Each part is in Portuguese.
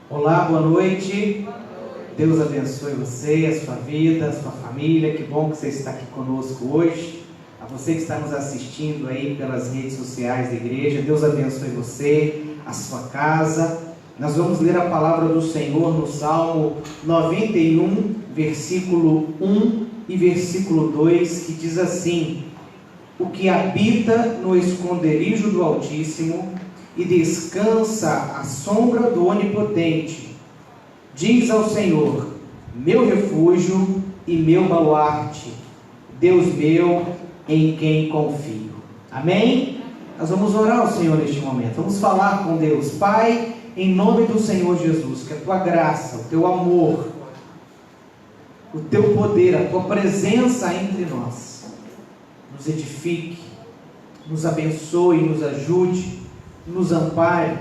Olá, boa noite. Deus abençoe você, a sua vida, a sua família. Que bom que você está aqui conosco hoje. A você que está nos assistindo aí pelas redes sociais da igreja, Deus abençoe você, a sua casa. Nós vamos ler a palavra do Senhor no Salmo 91, versículo 1 e versículo 2, que diz assim: o que habita no esconderijo do Altíssimo e descansa à sombra do Onipotente, diz ao Senhor, meu refúgio e meu baluarte, Deus meu em quem confio. Amém? Nós vamos orar ao Senhor neste momento, vamos falar com Deus. Pai, em nome do Senhor Jesus, que a Tua graça, o Teu amor, o Teu poder, a Tua presença entre nós, nos edifique, nos abençoe, nos ajude, nos ampare,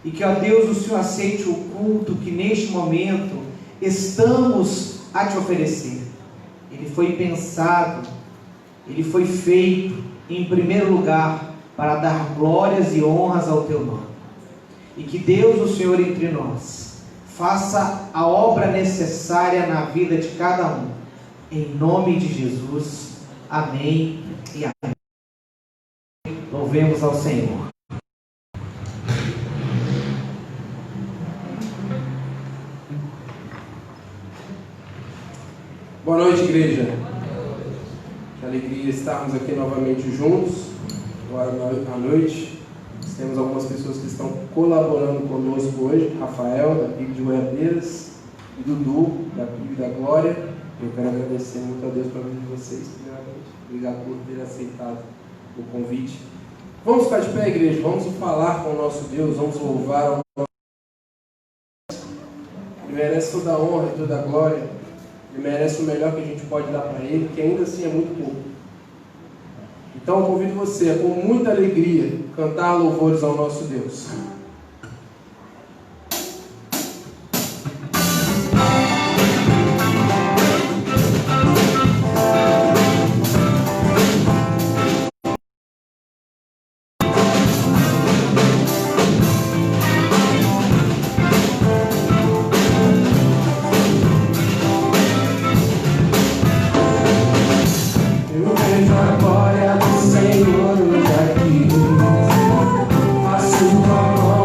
e que, ó Deus, o Senhor aceite o culto que neste momento estamos a Te oferecer. Ele foi pensado, ele foi feito, em primeiro lugar, para dar glórias e honras ao Teu nome. E que Deus, o Senhor, entre nós, faça a obra necessária na vida de cada um. Em nome de Jesus. Amém e amém. Louvemos ao Senhor. Boa noite, igreja. Que alegria estarmos aqui novamente juntos, agora à noite. Nós temos algumas pessoas que estão colaborando conosco hoje: Rafael, da PIB de Goiabeiras, e Dudu, da PIB da Glória. Eu quero agradecer muito a Deus pela vida de vocês, primeiramente. Obrigado por ter aceitado o convite. Vamos ficar de pé, igreja, vamos falar com o nosso Deus, vamos louvar o nosso Deus. Ele merece toda a honra e toda a glória. Ele merece o melhor que a gente pode dar para Ele, que ainda assim é muito pouco. Então eu convido você a, com muita alegria, cantar louvores ao nosso Deus. Glória do Senhor, eu já quis, a sua mão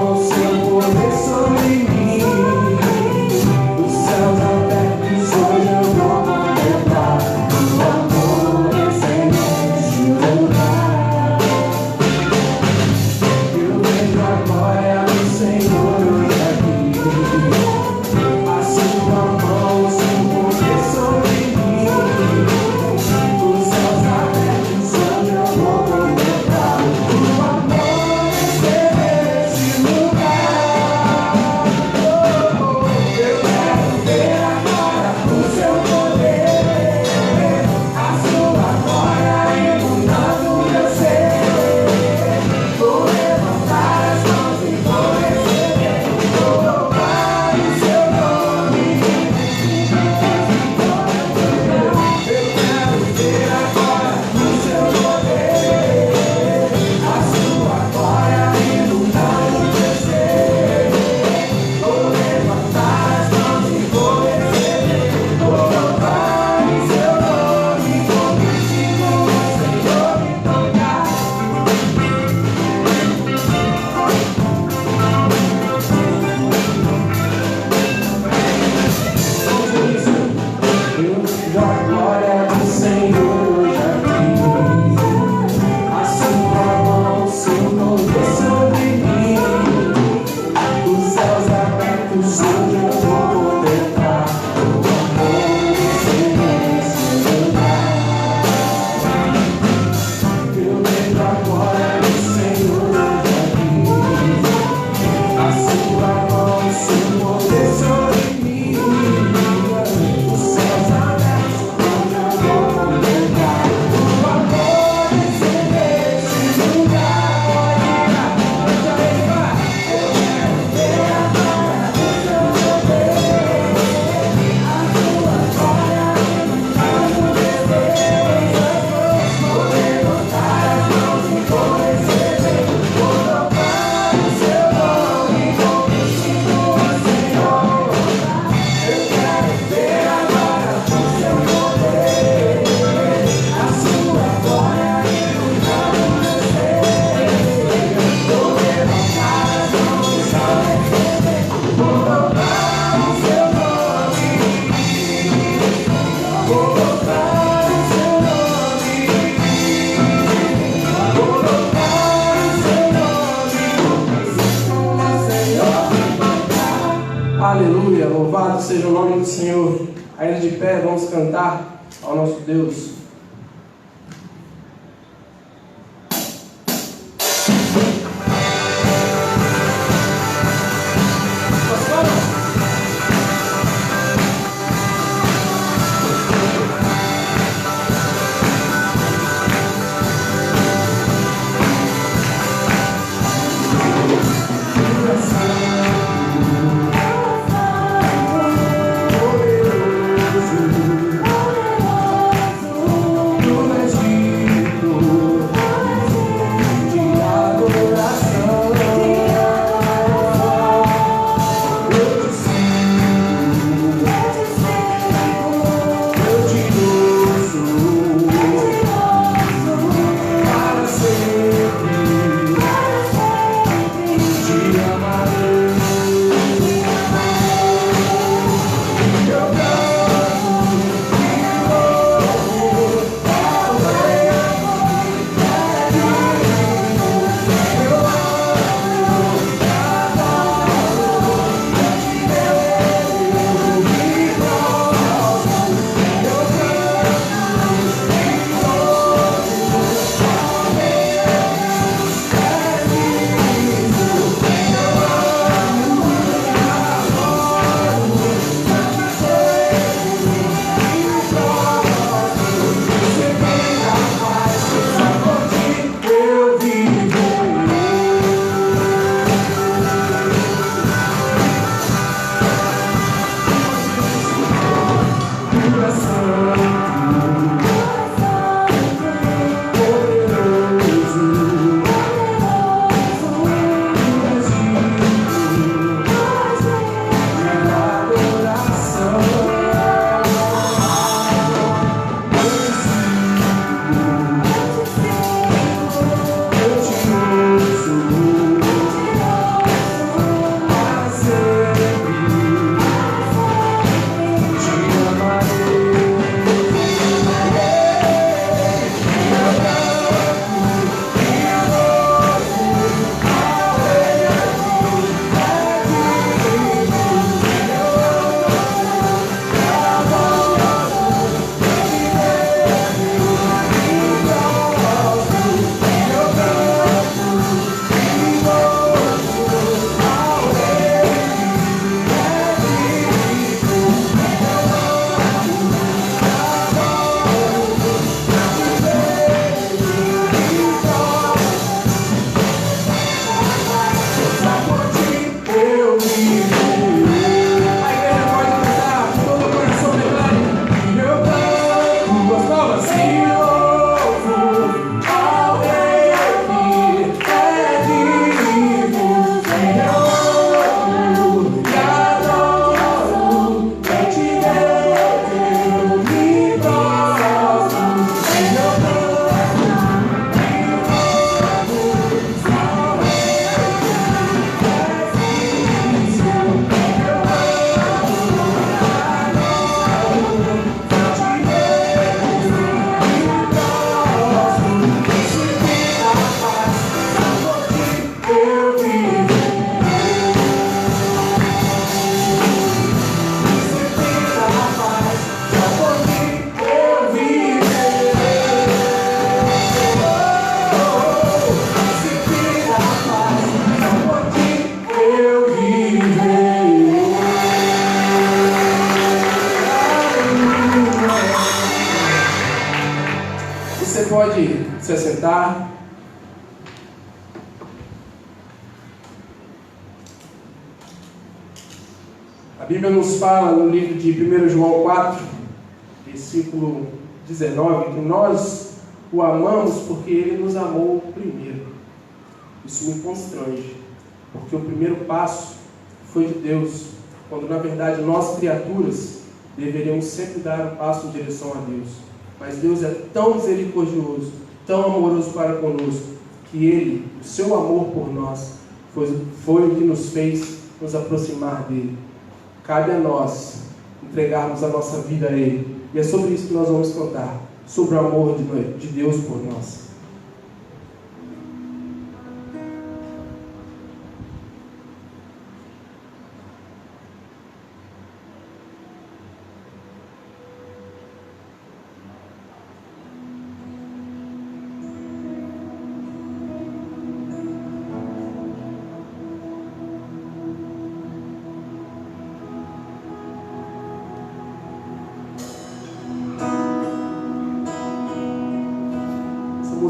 Aleluia, louvado seja o nome do Senhor. Ainda de pé, vamos cantar ao nosso Deus. Pode se assentar. A Bíblia nos fala no livro de 1 João 4, versículo 19, que nós o amamos porque ele nos amou primeiro. Isso me constrange, porque o primeiro passo foi de Deus, quando na verdade nós, criaturas, deveríamos sempre dar um passo em direção a Deus. Mas Deus é tão misericordioso, tão amoroso para conosco, que Ele, o seu amor por nós, foi o que nos fez nos aproximar dEle. Cabe a nós entregarmos a nossa vida a Ele. E é sobre isso que nós vamos cantar, sobre o amor de Deus por nós.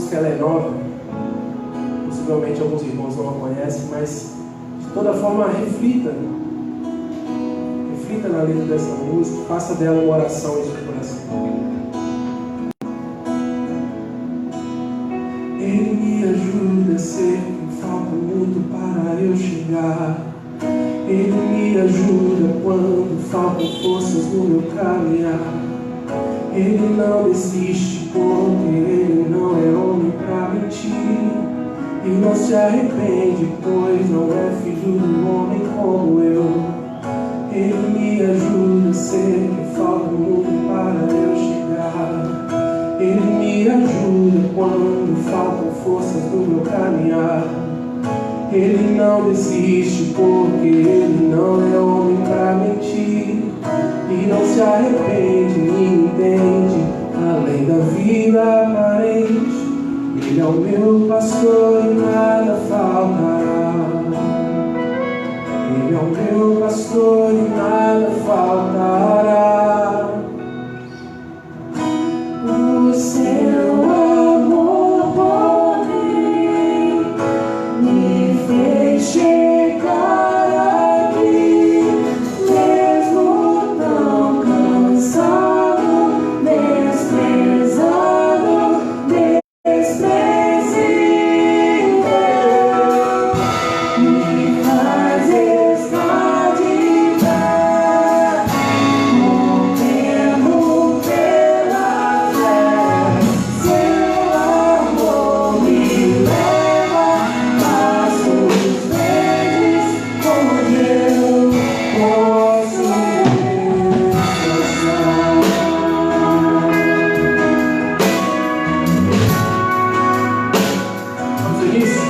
música ela é nova, possivelmente alguns irmãos não a conhecem, mas de toda forma reflita na letra dessa música, faça dela uma oração em seu coração. Ele me ajuda a ser quem falta muito para eu chegar. Ele me ajuda quando faltam forças no meu caminhar. Ele não desiste porque ele não é homem pra mentir. E não se arrepende, pois não é filho do homem como eu. Ele me ajuda a ser quem falta muito para eu chegar. Ele me ajuda quando faltam forças no meu caminhar. Ele não desiste porque ele não é homem pra mentir. E não se arrepende, me entende, além da vida aparente. Ele é o meu pastor e nada faltará. Ele é o meu pastor e nada faltará. O seu amor por mim me fez chegar aqui, mesmo tão cansado, desprezado, desprezível. Me faz estar de pé, rompendo pela fé. Seu amor me leva passos verdes, onde eu posso descansar. Vamos ver isso?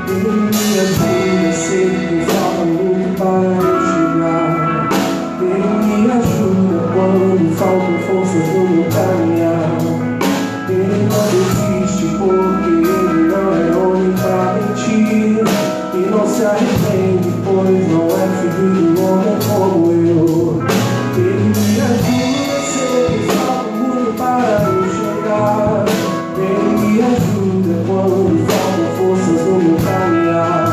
Ele me ajuda a ser quem falta muito para eu chegar. Ele me ajuda quando faltam forças no meu caminhar. Ele não desiste porque ele não é homem pra mentir. E não se arrepende, pois não é filho do homem como eu. Ele me ajuda a ser quem falta muito para eu chegar. Ele me ajuda quando faltam forças no meu caminhar.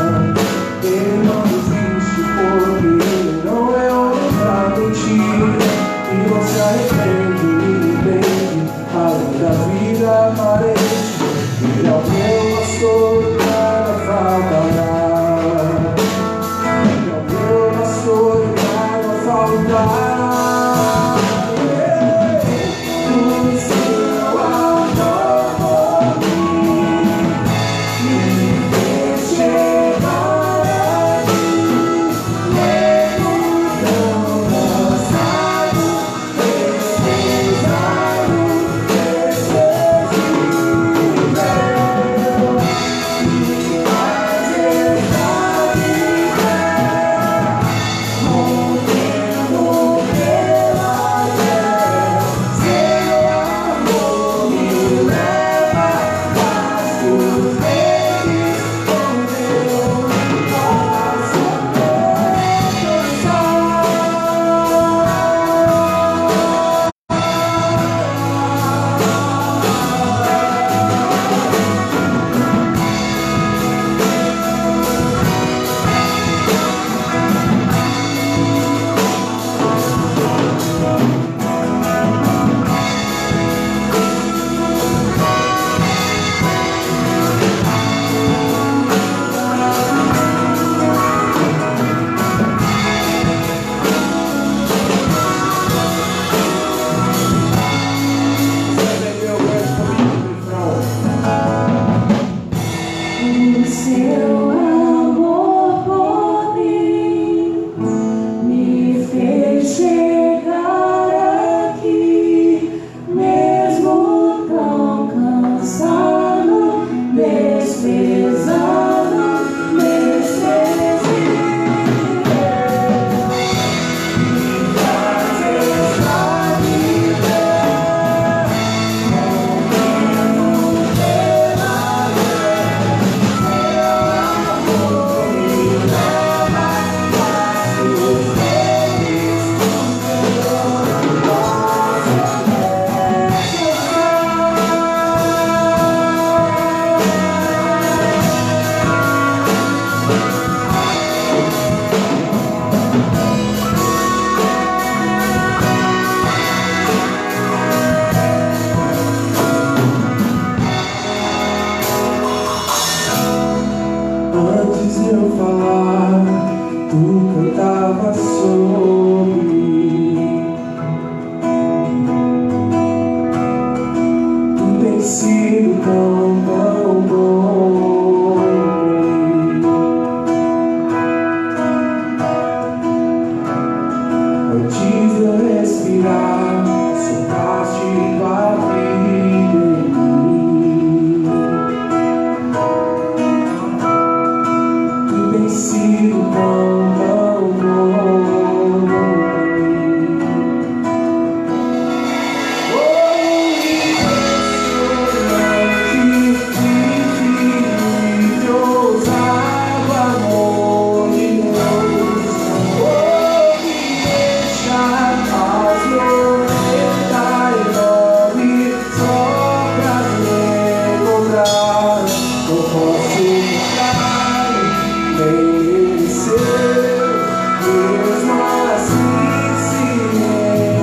Ele não desiste porque ele não é homem pra mentir. E não se arrepende, me entende, além da vida aparente. Ele é o meu pastor e nada faltará. Ele é o meu pastor e falar, tu cantava sobre mim. Tu tens sido tão bom pra mim. Antes de eu respirar, sopraste tua vida em mim. Tu tens sido tão bom pra mim. Oh, impressionante, ousado amor de Deus. Oh, me deixa aos 99 só pra me encontrar. Não posso ficar nem ser, mesmo assim se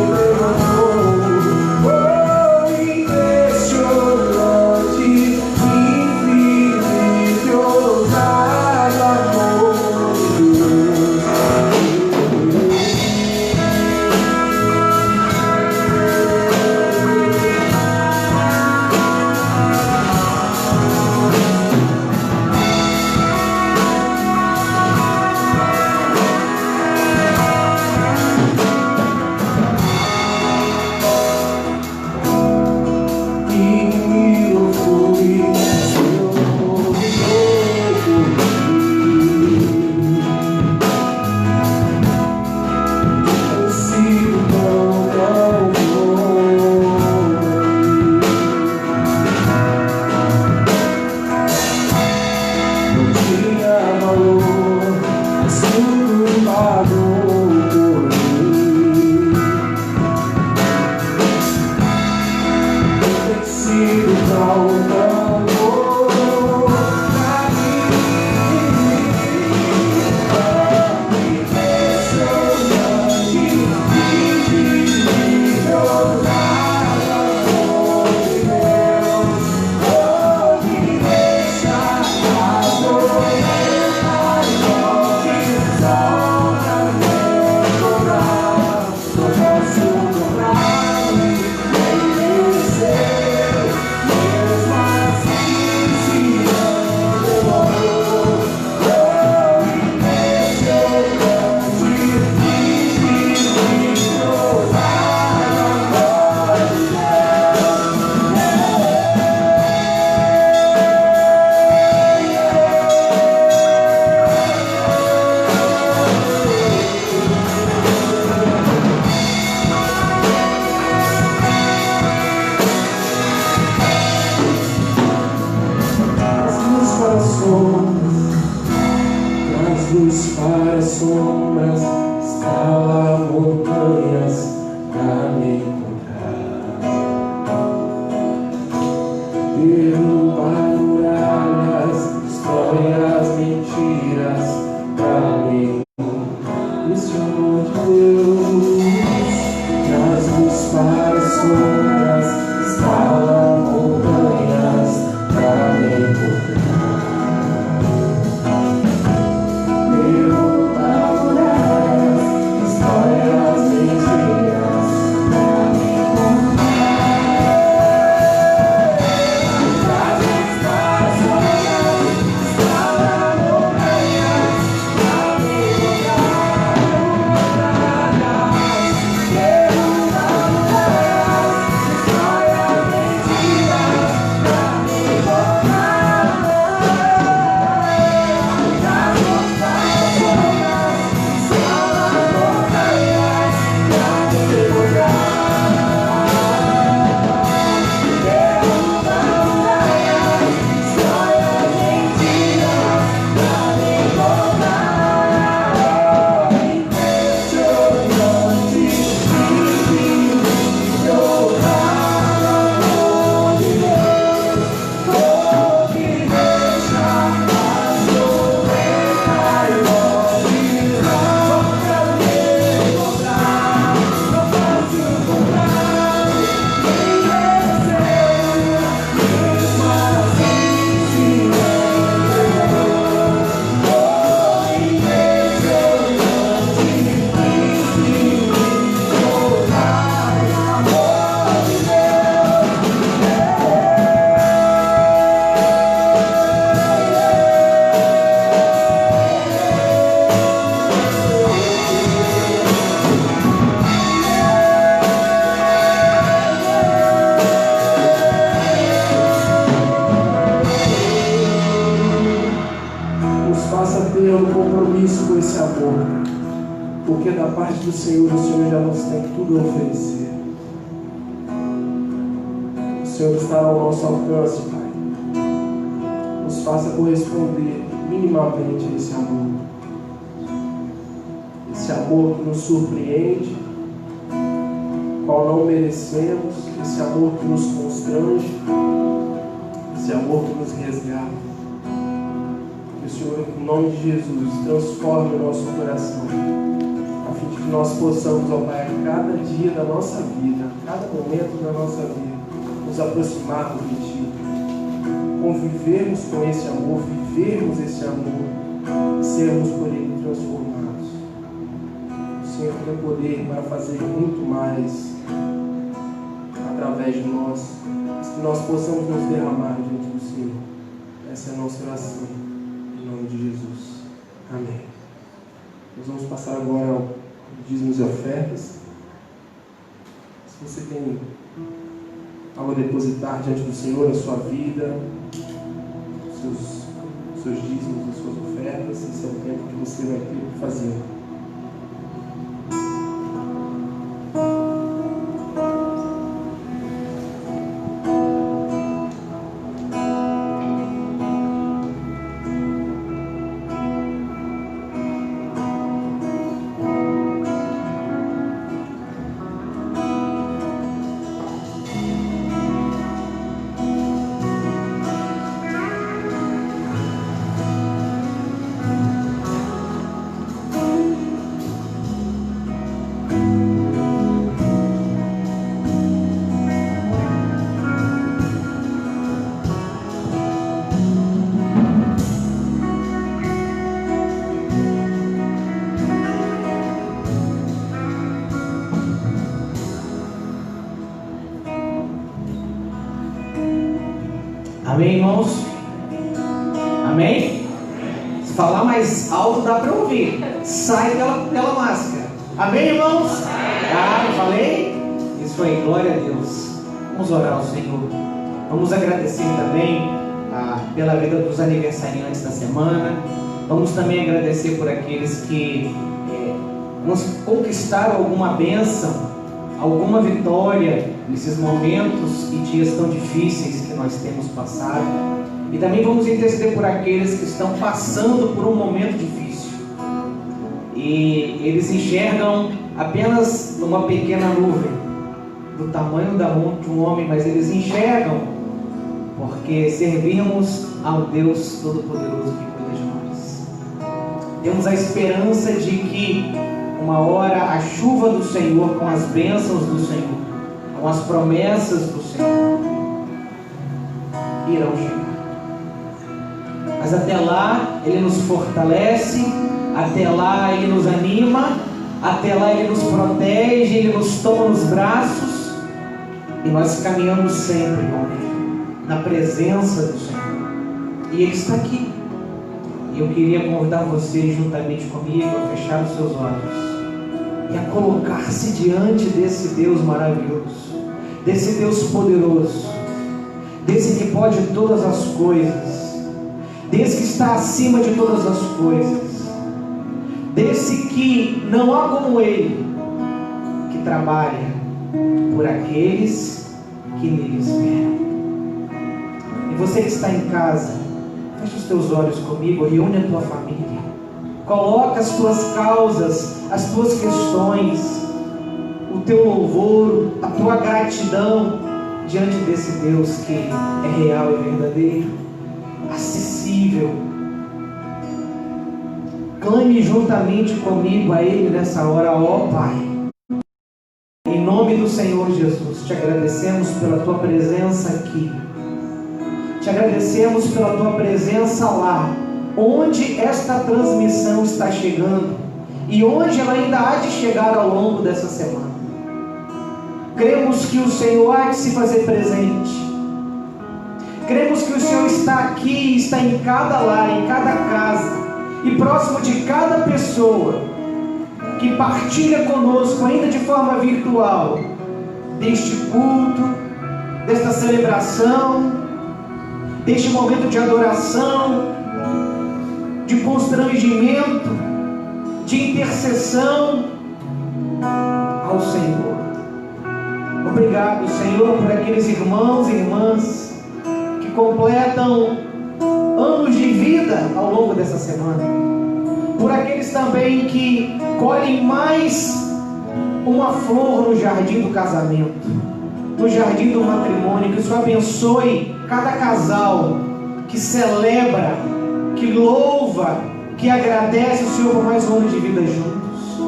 entregou. Oh, impressionante, infinito, ousado amor de Deus. E eu fui seu novo eu sigo tão bom. Não tinha valor, mas tudo pagou por mim. Tem sido tão bom pra mim. Impressionante, infinito, ousado amor de Deus. Oh, me deixa aos 99 só pra me encontrar. Não posso comprar-me nem vencer, mesmo assim se entregou. Oh, impressionante, infinito, ousado amor de traz luz para as sombras, escala montanhas pra me encontrar. Derruba muralhas, destrói as mentiras pra mim. Isso é amor de Deus. Traz luz para as sombras, escala montanhas pra me encontrar. Derruba muralhas, destrói as mentiras pra mim. compromisso com esse amor, porque da parte do Senhor, o Senhor já nos tem tudo a oferecer. O Senhor está ao nosso alcance, Pai. Nos faça corresponder minimamente a esse amor. Esse amor que nos surpreende, qual não merecemos, esse amor que nos constrange, esse amor que nos resgata. Que o Senhor, em nome de Jesus, transforme o nosso coração, a fim de que nós possamos, ó Pai, a cada dia da nossa vida, a cada momento da nossa vida, nos aproximarmos de Ti, convivermos com esse amor, vivermos esse amor, sermos por Ele transformados. O Senhor tem poder para fazer muito mais através de nós, que nós possamos nos derramar diante do Senhor. Essa é a nossa oração, em nome de Jesus. Amém. Nós vamos passar agora ao dízimos e ofertas. Se você tem algo a depositar diante do Senhor, a sua vida, seus dízimos, as suas ofertas, esse é o tempo que você vai ter que fazer. Amém, irmãos? Amém? Se falar mais alto dá para ouvir. Sai pela máscara. Amém, irmãos? Ah, não falei? Isso foi, glória a Deus. Vamos orar ao Senhor. Vamos agradecer também pela vida dos aniversariantes da semana. Vamos também agradecer por aqueles que nos conquistaram alguma bênção, alguma vitória nesses momentos e dias tão difíceis que nós temos passado. E também vamos interceder por aqueles que estão passando por um momento difícil e eles enxergam apenas uma pequena nuvem do tamanho da mão de um homem, mas eles enxergam porque servimos ao Deus Todo-Poderoso que cuida de nós. Temos a esperança de que uma hora a chuva do Senhor, com as bênçãos do Senhor, com as promessas do Senhor, irão chegar. Mas até lá Ele nos fortalece, até lá Ele nos anima, até lá Ele nos protege, Ele nos toma nos braços e nós caminhamos sempre com Ele, na presença do Senhor. E Ele está aqui. E eu queria convidar você juntamente comigo a fechar os seus olhos e a colocar-se diante desse Deus maravilhoso, desse Deus poderoso, desse que pode todas as coisas, desse que está acima de todas as coisas, desse que não há como Ele, que trabalha por aqueles que nele esperam. E você que está em casa, fecha os teus olhos comigo, reúne a tua família, coloca as tuas causas, as tuas questões, o teu louvor, a tua gratidão diante desse Deus que é real e verdadeiro, acessível. Clame juntamente comigo a Ele nessa hora. Ó Pai, em nome do Senhor Jesus, te agradecemos pela tua presença aqui, te agradecemos pela tua presença lá onde esta transmissão está chegando e onde ela ainda há de chegar ao longo dessa semana. Cremos que o Senhor há de se fazer presente. Cremos que o Senhor está aqui, está em cada lar, em cada casa e próximo de cada pessoa que partilha conosco, ainda de forma virtual, deste culto, desta celebração, deste momento de adoração, de de constrangimento, de intercessão ao Senhor. Obrigado, Senhor, por aqueles irmãos e irmãs que completam anos de vida ao longo dessa semana. Por aqueles também que colhem mais uma flor no jardim do casamento, no jardim do matrimônio. Que o Senhor abençoe cada casal que celebra, que louva, que agradece o Senhor por mais um ano de vida juntos.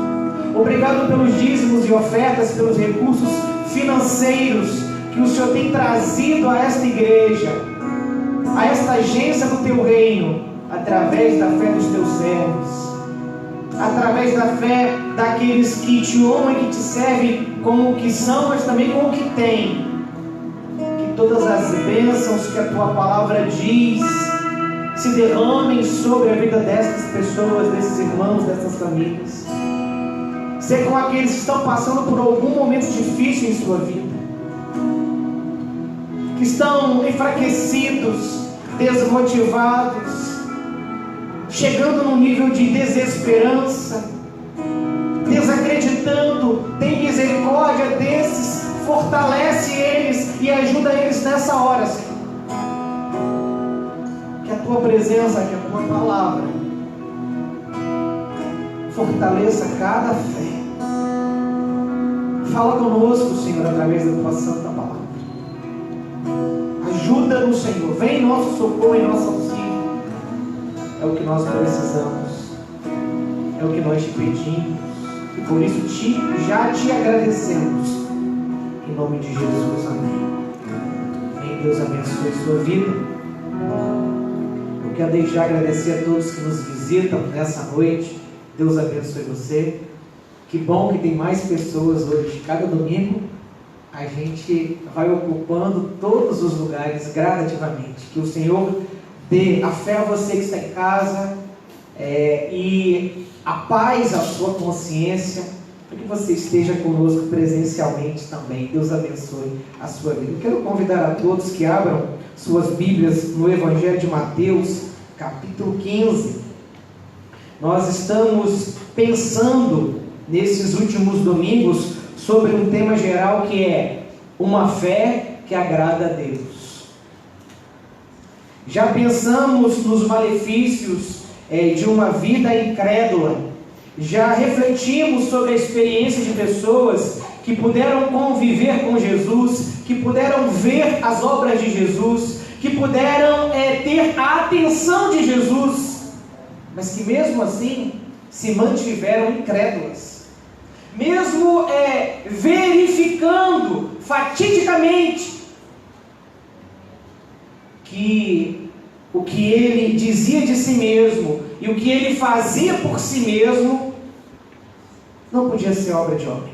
Obrigado pelos dízimos e ofertas, pelos recursos financeiros que o Senhor tem trazido a esta igreja, a esta agência do Teu reino, através da fé dos Teus servos, através da fé daqueles que Te honram e que Te servem com o que são, mas também com o que têm. Que todas as bênçãos que a Tua palavra diz se derramem sobre a vida destas pessoas, desses irmãos, dessas famílias. Ser com aqueles que estão passando por algum momento difícil em sua vida, que estão enfraquecidos, desmotivados, chegando num nível de desesperança, desacreditando. Tem misericórdia desses, fortalece eles e ajuda eles nessa hora, Senhor. Que a Tua presença, que a Tua palavra fortaleça cada fé. Fala conosco, Senhor, através da Tua santa palavra. Ajuda-nos, Senhor. Vem em nosso socorro, em nosso auxílio. É o que nós precisamos, é o que nós Te pedimos, e por isso já Te agradecemos. Em nome de Jesus, amém. Deus abençoe a sua vida. Eu quero desde já agradecer a todos que nos visitam nessa noite. Deus abençoe você. Que bom que tem mais pessoas hoje. Cada domingo a gente vai ocupando todos os lugares gradativamente. Que o Senhor dê a fé a você que está em casa, e a paz à sua consciência, para que você esteja conosco presencialmente também. Deus abençoe a sua vida. Eu quero convidar a todos que abram suas Bíblias no Evangelho de Mateus, capítulo 15. Nós estamos pensando nesses últimos domingos sobre um tema geral que é uma fé que agrada a Deus. Já pensamos nos malefícios de uma vida incrédula. Já refletimos sobre a experiência de pessoas que puderam conviver com Jesus, que puderam ver as obras de Jesus, que puderam ter a atenção de Jesus, mas que mesmo assim se mantiveram incrédulas. Mesmo verificando fatidicamente que o que ele dizia de si mesmo e o que ele fazia por si mesmo não podia ser obra de homem,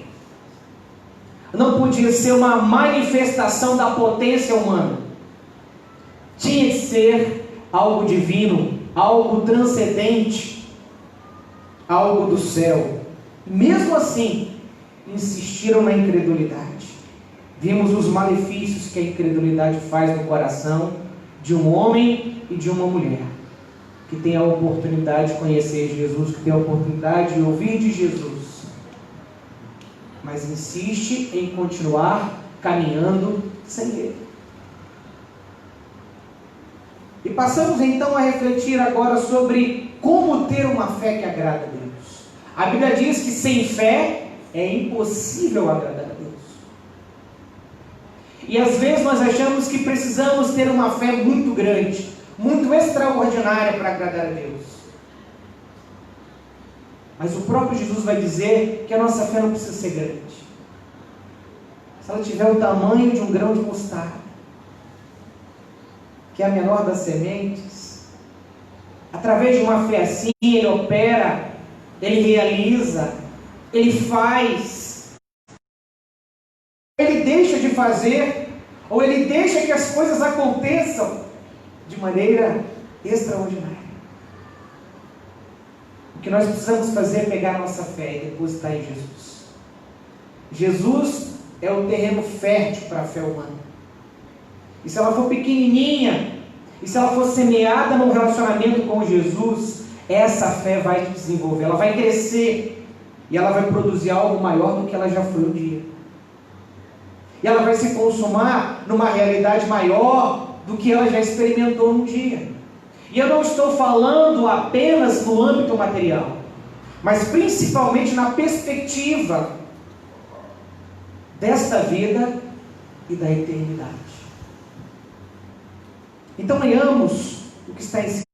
não podia ser uma manifestação da potência humana, tinha que ser algo divino, algo transcendente, algo do céu. Mesmo assim, insistiram na incredulidade. Vimos os malefícios que a incredulidade faz no coração de um homem e de uma mulher que tem a oportunidade de conhecer Jesus, que tem a oportunidade de ouvir de Jesus, mas insiste em continuar caminhando sem Ele. E passamos então a refletir agora sobre como ter uma fé que agrada a Deus. A Bíblia diz que sem fé é impossível agradar a Deus. E às vezes nós achamos que precisamos ter uma fé muito grande, muito extraordinária para agradar a Deus. Mas o próprio Jesus vai dizer que a nossa fé não precisa ser grande. Se ela tiver o tamanho de um grão de mostarda, que é a menor das sementes, através de uma fé assim, Ele opera, Ele realiza, Ele faz, Ele deixa de fazer, ou Ele deixa que as coisas aconteçam de maneira extraordinária. O que nós precisamos fazer é pegar a nossa fé e depositar em Jesus. Jesus é o terreno fértil para a fé humana. E se ela for pequenininha, e se ela for semeada num relacionamento com Jesus, essa fé vai te desenvolver, ela vai crescer e ela vai produzir algo maior do que ela já foi um dia. E ela vai se consumar numa realidade maior do que ela já experimentou um dia. E eu não estou falando apenas no âmbito material, mas principalmente na perspectiva desta vida e da eternidade. Então leiamos o que está escrito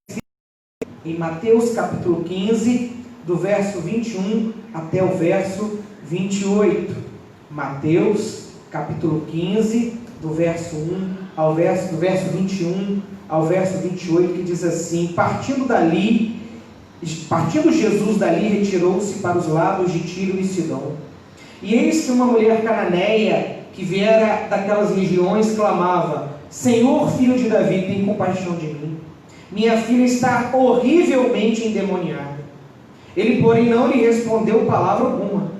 em Mateus capítulo 15, do verso 21 até o verso 28. Mateus capítulo 15, do verso 1 ao verso 21 ao verso 28, que diz assim: partindo Jesus dali, retirou-se para os lados de Tiro e Sidom. E eis que uma mulher cananeia, que viera daquelas regiões, clamava: Senhor, filho de Davi, tem compaixão de mim. Minha filha está horrivelmente endemoniada. Ele, porém, não lhe respondeu palavra alguma.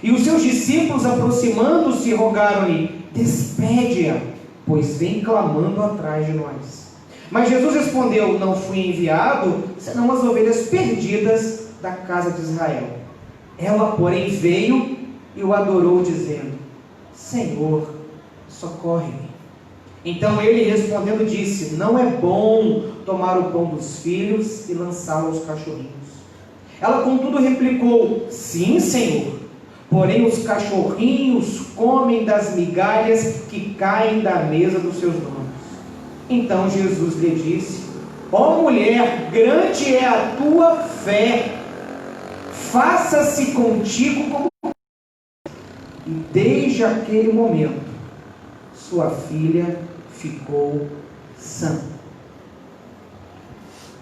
E os seus discípulos, aproximando-se, rogaram-lhe: despede-a, pois vem clamando atrás de nós. Mas Jesus respondeu: não fui enviado, senão as ovelhas perdidas da casa de Israel. Ela, porém, veio e o adorou, dizendo: Senhor, socorre-me. Então ele, respondendo, disse: não é bom tomar o pão dos filhos e lançá-lo aos cachorrinhos. Ela, contudo, replicou: sim, Senhor, porém os cachorrinhos comem das migalhas que caem da mesa dos seus donos. Então Jesus lhe disse: ó mulher, grande é a tua fé, faça-se contigo como... E desde aquele momento sua filha ficou sã.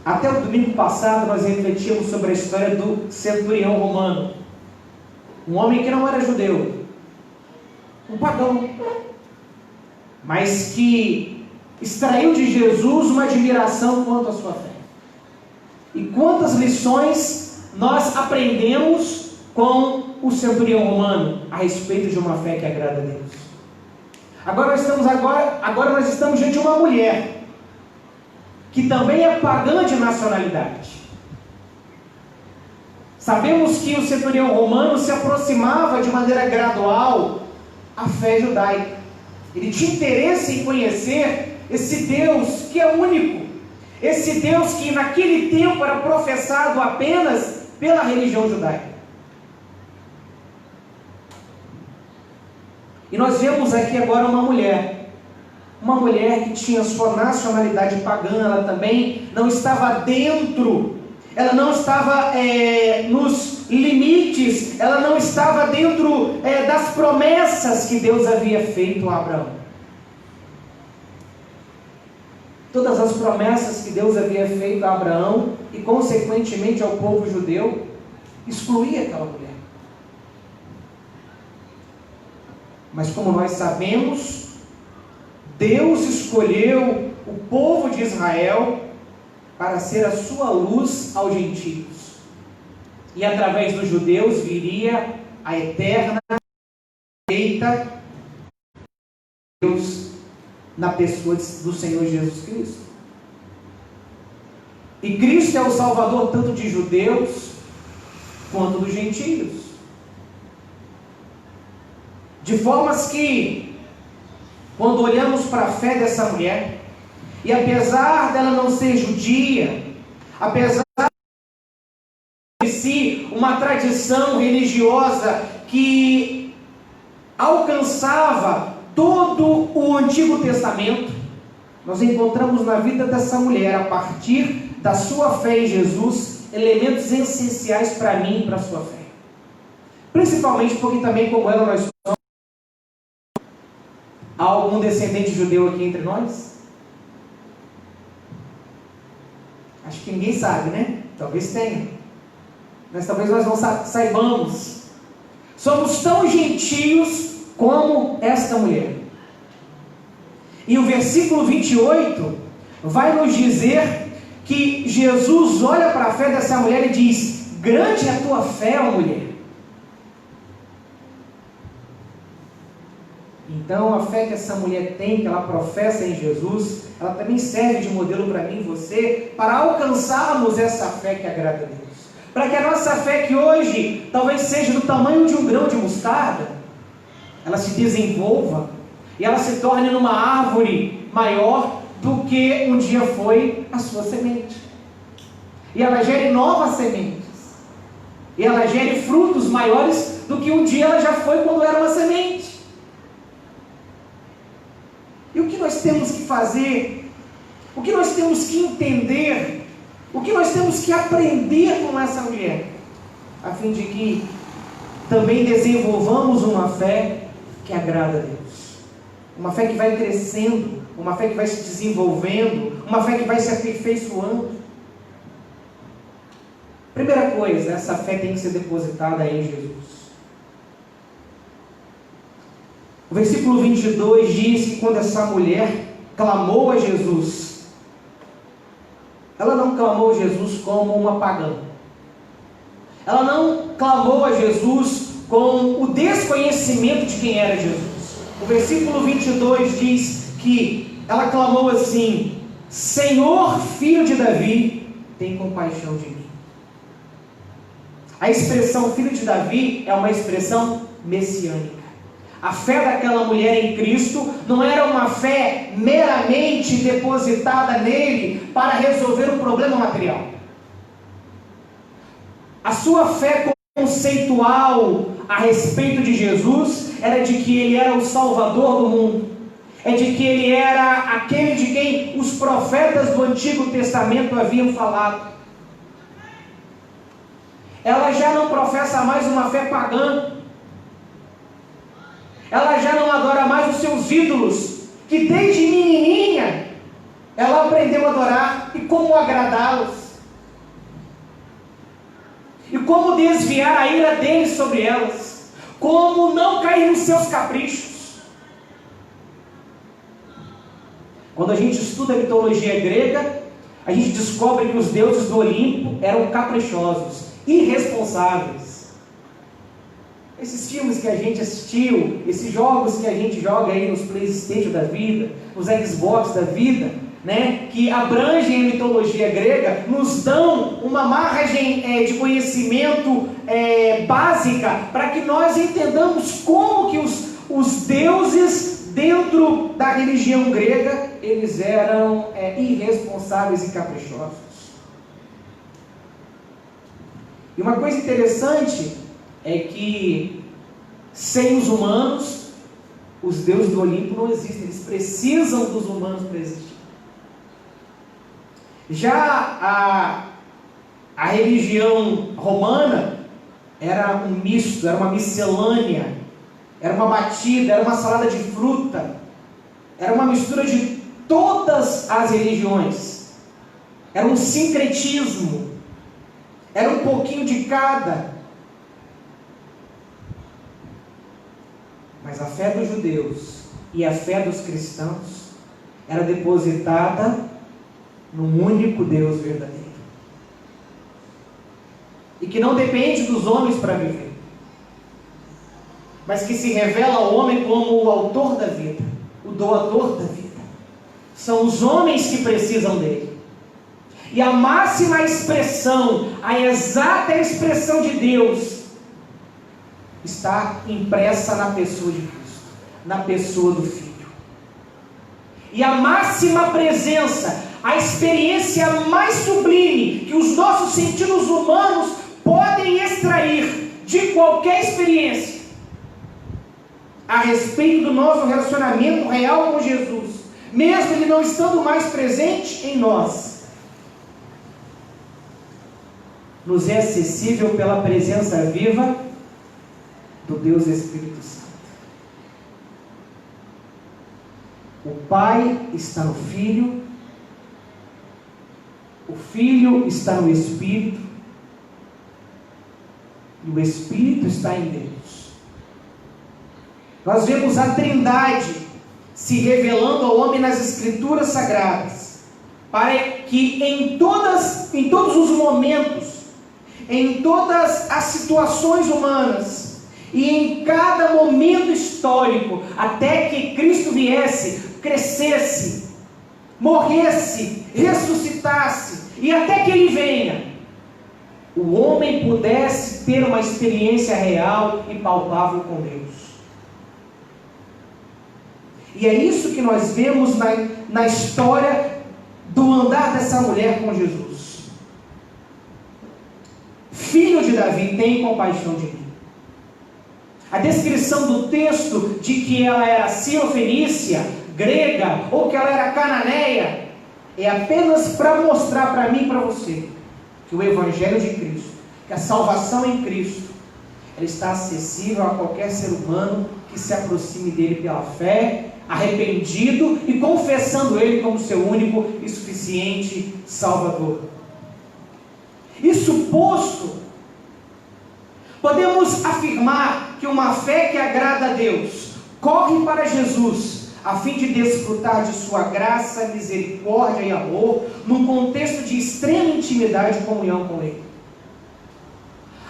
Até o domingo passado nós refletimos sobre a história do centurião romano, um homem que não era judeu, um pagão, mas que extraiu de Jesus uma admiração quanto à sua fé. E quantas lições nós aprendemos com o centurião romano a respeito de uma fé que agrada a Deus. Agora nós estamos diante de uma mulher que também é pagã de nacionalidade. Sabemos que o centurião romano se aproximava de maneira gradual à fé judaica. Ele tinha interesse em conhecer esse Deus que é único, esse Deus que naquele tempo era professado apenas pela religião judaica. E nós vemos aqui agora uma mulher que tinha sua nacionalidade pagã, ela também não estava dentro, ela não estava nos limites, ela não estava dentro das promessas que Deus havia feito a Abraão. Todas as promessas que Deus havia feito a Abraão e consequentemente ao povo judeu, excluía aquela mulher. Mas como nós sabemos, Deus escolheu o povo de Israel para ser a sua luz aos gentios. E através dos judeus viria a eterna feita de Deus na pessoa do Senhor Jesus Cristo. E Cristo é o Salvador tanto de judeus quanto dos gentios. De formas que, quando olhamos para a fé dessa mulher, e apesar dela não ser judia, apesar de si uma tradição religiosa que alcançava todo o Antigo Testamento, nós encontramos na vida dessa mulher, a partir da sua fé em Jesus, elementos essenciais para mim e para a sua fé. Principalmente porque também, como ela, nós somos. Há algum descendente judeu aqui entre nós? Acho que ninguém sabe, né? Talvez tenha. Mas talvez nós não saibamos. Somos tão gentios como esta mulher. E o versículo 28 vai nos dizer que Jesus olha para a fé dessa mulher e diz: grande é a tua fé, ó mulher. Então, a fé que essa mulher tem, que ela professa em Jesus, ela também serve de modelo para mim e você, para alcançarmos essa fé que agrada a Deus. Para que a nossa fé, que hoje talvez seja do tamanho de um grão de mostarda, ela se desenvolva e ela se torne numa árvore maior do que um dia foi a sua semente. E ela gere novas sementes. E ela gere frutos maiores do que um dia ela já foi quando era uma semente. E o que nós temos que fazer? O que nós temos que entender? O que nós temos que aprender com essa mulher? A fim de que também desenvolvamos uma fé que agrada a Deus. Uma fé que vai crescendo, uma fé que vai se desenvolvendo, uma fé que vai se aperfeiçoando. Primeira coisa, essa fé tem que ser depositada em Jesus. O versículo 22 diz que quando essa mulher clamou a Jesus, ela não clamou a Jesus como uma pagã. Ela não clamou a Jesus com o desconhecimento de quem era Jesus. O versículo 22 diz que ela clamou assim: Senhor, filho de Davi, tem compaixão de mim. A expressão filho de Davi é uma expressão messiânica. A fé daquela mulher em Cristo não era uma fé meramente depositada nele para resolver um problema material. A sua fé conceitual a respeito de Jesus era de que ele era o Salvador do mundo. É de que ele era aquele de quem os profetas do Antigo Testamento haviam falado. Ela já não professa mais uma fé pagã. Ela já não adora mais os seus ídolos, que desde menininha ela aprendeu a adorar e como agradá-los. E como desviar a ira deles sobre elas. Como não cair nos seus caprichos. Quando a gente estuda a mitologia grega, a gente descobre que os deuses do Olimpo eram caprichosos, irresponsáveis. Esses filmes que a gente assistiu, esses jogos que a gente joga aí nos PlayStation da vida, nos Xbox da vida, né, que abrangem a mitologia grega, nos dão uma margem de conhecimento básica para que nós entendamos como que os deuses dentro da religião grega, eles eram irresponsáveis e caprichosos. E uma coisa interessante é que sem os humanos, os deuses do Olimpo não existem. Eles precisam dos humanos para existir. Já a religião romana era um misto, era uma miscelânea, era uma batida, era uma salada de fruta, era uma mistura de todas as religiões, era um sincretismo, era um pouquinho de cada. Mas a fé dos judeus e a fé dos cristãos era depositada num único Deus verdadeiro. E que não depende dos homens para viver, mas que se revela ao homem como o autor da vida, o doador da vida. São os homens que precisam dele. E a máxima expressão, a exata expressão de Deus está impressa na pessoa de Cristo, na pessoa do Filho. E a máxima presença, a experiência mais sublime que os nossos sentidos humanos podem extrair de qualquer experiência a respeito do nosso relacionamento real com Jesus, mesmo ele não estando mais presente em nós, nos é acessível pela presença viva do Deus Espírito Santo. O Pai está no Filho, o Filho está no Espírito, e o Espírito está em Deus. Nós vemos a Trindade se revelando ao homem nas Escrituras Sagradas, para que em todos os momentos, em todas as situações humanas, E em cada momento histórico, até que Cristo viesse, crescesse, morresse, ressuscitasse, e até que Ele venha, o homem pudesse ter uma experiência real e palpável com Deus. E é isso que nós vemos na história do andar dessa mulher com Jesus. Filho de Davi, tem compaixão de mim. A descrição do texto de que ela era sírio-fenícia, grega, ou que ela era cananeia, é apenas para mostrar para mim e para você que o Evangelho de Cristo, que a salvação em Cristo, ela está acessível a qualquer ser humano que se aproxime dele pela fé, arrependido e confessando Ele como seu único e suficiente Salvador. Isso posto, podemos afirmar que uma fé que agrada a Deus corre para Jesus a fim de desfrutar de sua graça, misericórdia e amor num contexto de extrema intimidade e comunhão com Ele.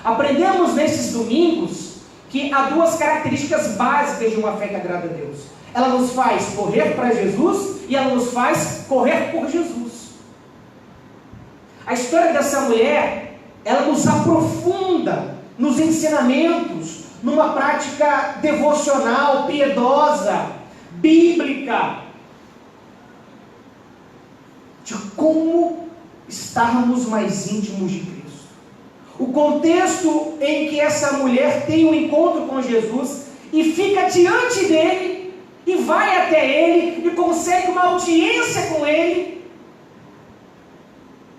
Aprendemos nesses domingos que há duas características básicas de uma fé que agrada a Deus. Ela nos faz correr para Jesus e ela nos faz correr por Jesus. A história dessa mulher, ela nos aprofunda nos ensinamentos, numa prática devocional, piedosa, bíblica, de como estarmos mais íntimos de Cristo. O contexto em que essa mulher tem um encontro com Jesus e fica diante dele e vai até ele e consegue uma audiência com ele,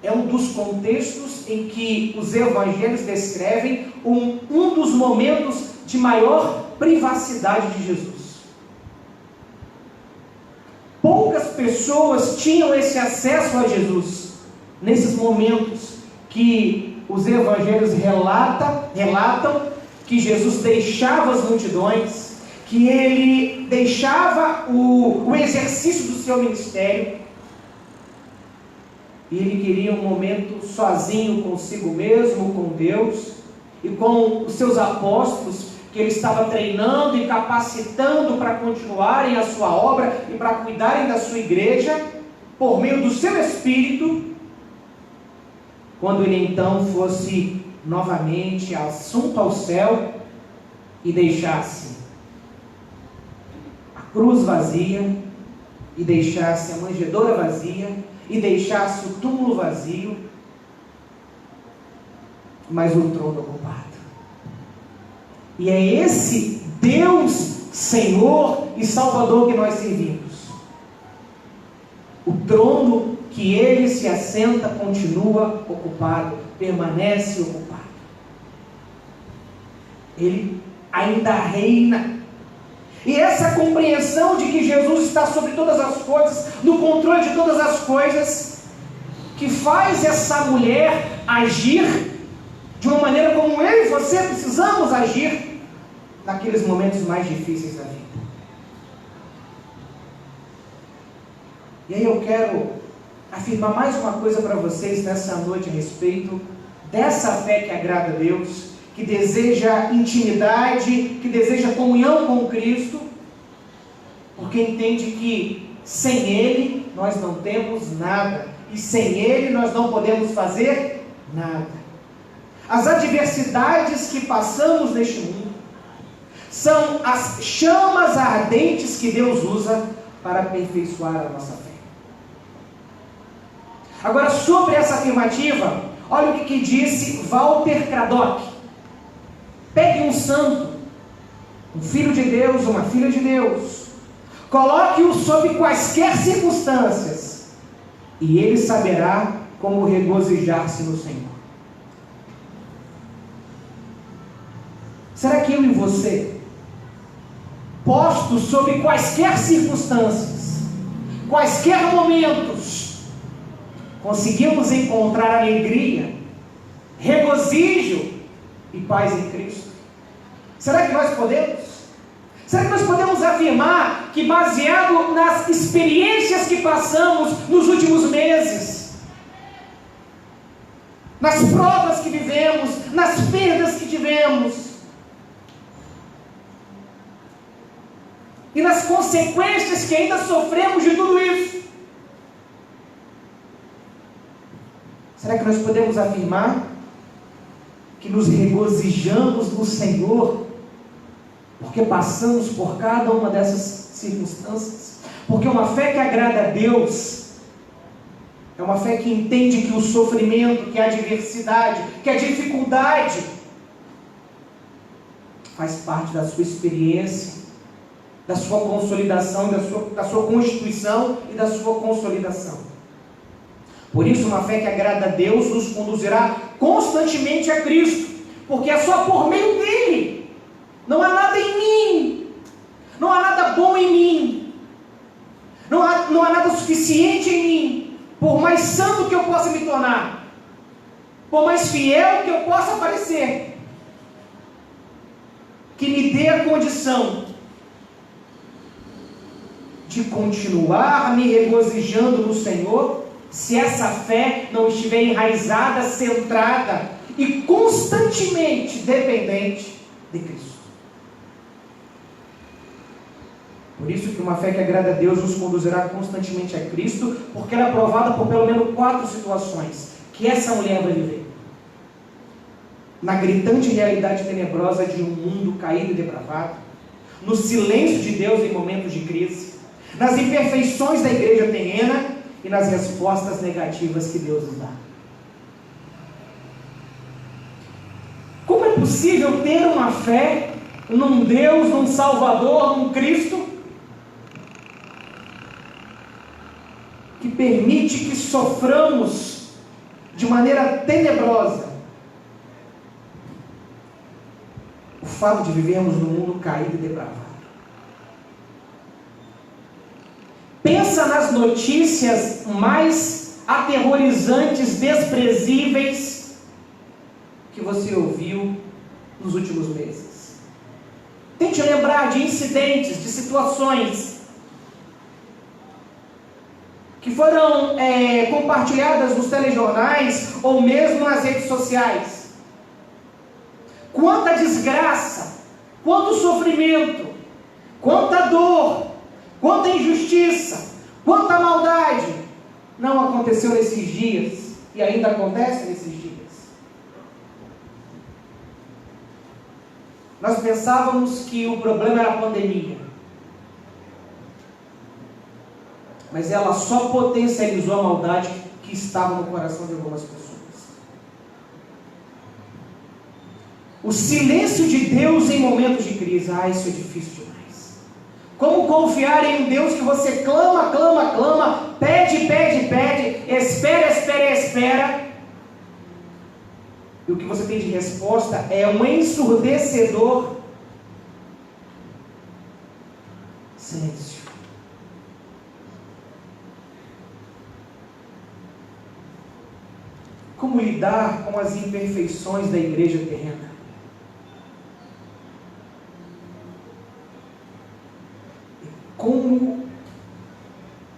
é um dos contextos em que os evangelhos descrevem um dos momentos de maior privacidade de Jesus. Poucas pessoas tinham esse acesso a Jesus nesses momentos que os evangelhos relatam que Jesus deixava as multidões, que ele deixava o exercício do seu ministério, e ele queria um momento sozinho consigo mesmo, com Deus, e com os seus apóstolos, que ele estava treinando e capacitando para continuarem a sua obra e para cuidarem da sua igreja, por meio do seu Espírito, quando ele então fosse novamente assunto ao céu e deixasse a cruz vazia, e deixasse a manjedoura vazia, e deixasse o túmulo vazio, mas o trono ocupado. E é esse Deus, Senhor e Salvador que nós servimos. O trono que Ele se assenta continua ocupado, permanece ocupado. Ele ainda reina. E essa compreensão de que Jesus está sobre todas as coisas, no controle de todas as coisas, que faz essa mulher agir de uma maneira como eu e você precisamos agir naqueles momentos mais difíceis da vida. E aí eu quero afirmar mais uma coisa para vocês nessa noite a respeito dessa fé que agrada a Deus, que deseja intimidade, que deseja comunhão com Cristo, porque entende que sem Ele nós não temos nada, e sem Ele nós não podemos fazer nada. As adversidades que passamos neste mundo são as chamas ardentes que Deus usa para aperfeiçoar a nossa fé. Agora, sobre essa afirmativa, olha o que disse Walter Craddock. Pegue um santo, um filho de Deus, uma filha de Deus, coloque-o sob quaisquer circunstâncias, e ele saberá como regozijar-se no Senhor. Será que eu e você, postos sob quaisquer circunstâncias, quaisquer momentos, conseguimos encontrar alegria, regozijo e paz em Cristo? Será que nós podemos? Será que nós podemos afirmar que, baseado nas experiências que passamos nos últimos meses, nas provas que vivemos, nas perdas que tivemos, e nas consequências que ainda sofremos de tudo isso. Será que nós podemos afirmar que nos regozijamos no Senhor porque passamos por cada uma dessas circunstâncias? Porque uma fé que agrada a Deus é uma fé que entende que o sofrimento, que a adversidade, que a dificuldade faz parte da sua experiência, da sua consolidação, da sua constituição e da sua consolidação. Por isso, uma fé que agrada a Deus nos conduzirá constantemente a Cristo, porque é só por meio dele. Não há nada em mim, não há nada bom em mim, não há nada suficiente em mim, por mais santo que eu possa me tornar, por mais fiel que eu possa parecer, que me dê a condição de continuar me regozijando no Senhor, se essa fé não estiver enraizada, centrada e constantemente dependente de Cristo. Por isso que uma fé que agrada a Deus nos conduzirá constantemente a Cristo, porque ela é provada por pelo menos 4 situações que essa mulher vai viver. Na gritante realidade tenebrosa de um mundo caído e depravado, no silêncio de Deus em momentos de crise, nas imperfeições da igreja terrena e nas respostas negativas que Deus nos dá. Como é possível ter uma fé num Deus, num Salvador, num Cristo, que permite que soframos de maneira tenebrosa o fato de vivermos num mundo caído e depravado? Pensa nas notícias mais aterrorizantes, desprezíveis que você ouviu nos últimos meses. Tente lembrar de incidentes, de situações que foram compartilhadas nos telejornais ou mesmo nas redes sociais. Quanta desgraça, quanto sofrimento, quanta dor, quanta injustiça, quanta maldade não aconteceu nesses dias e ainda acontece nesses dias. Nós pensávamos que o problema era a pandemia, mas ela só potencializou a maldade que estava no coração de algumas pessoas. O silêncio de Deus em momentos de crise, isso é difícil demais. Como confiar em um Deus que você clama, clama, clama, pede, pede, pede, espera, espera, espera, e o que você tem de resposta é um ensurdecedor silêncio. Como lidar com as imperfeições da igreja terrena? Como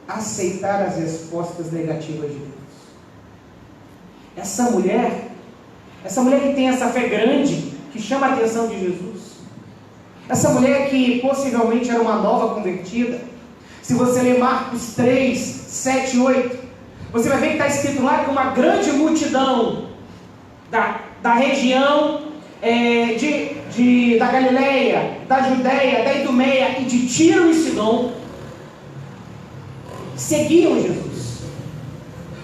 aceitar as respostas negativas de Deus? Essa mulher que tem essa fé grande, que chama a atenção de Jesus, essa mulher que possivelmente era uma nova convertida, se você ler Marcos 3, 7 e 8, você vai ver que está escrito lá que uma grande multidão da região da Galileia, da Judéia, da Idumeia e de Tiro e Sidom seguiam Jesus.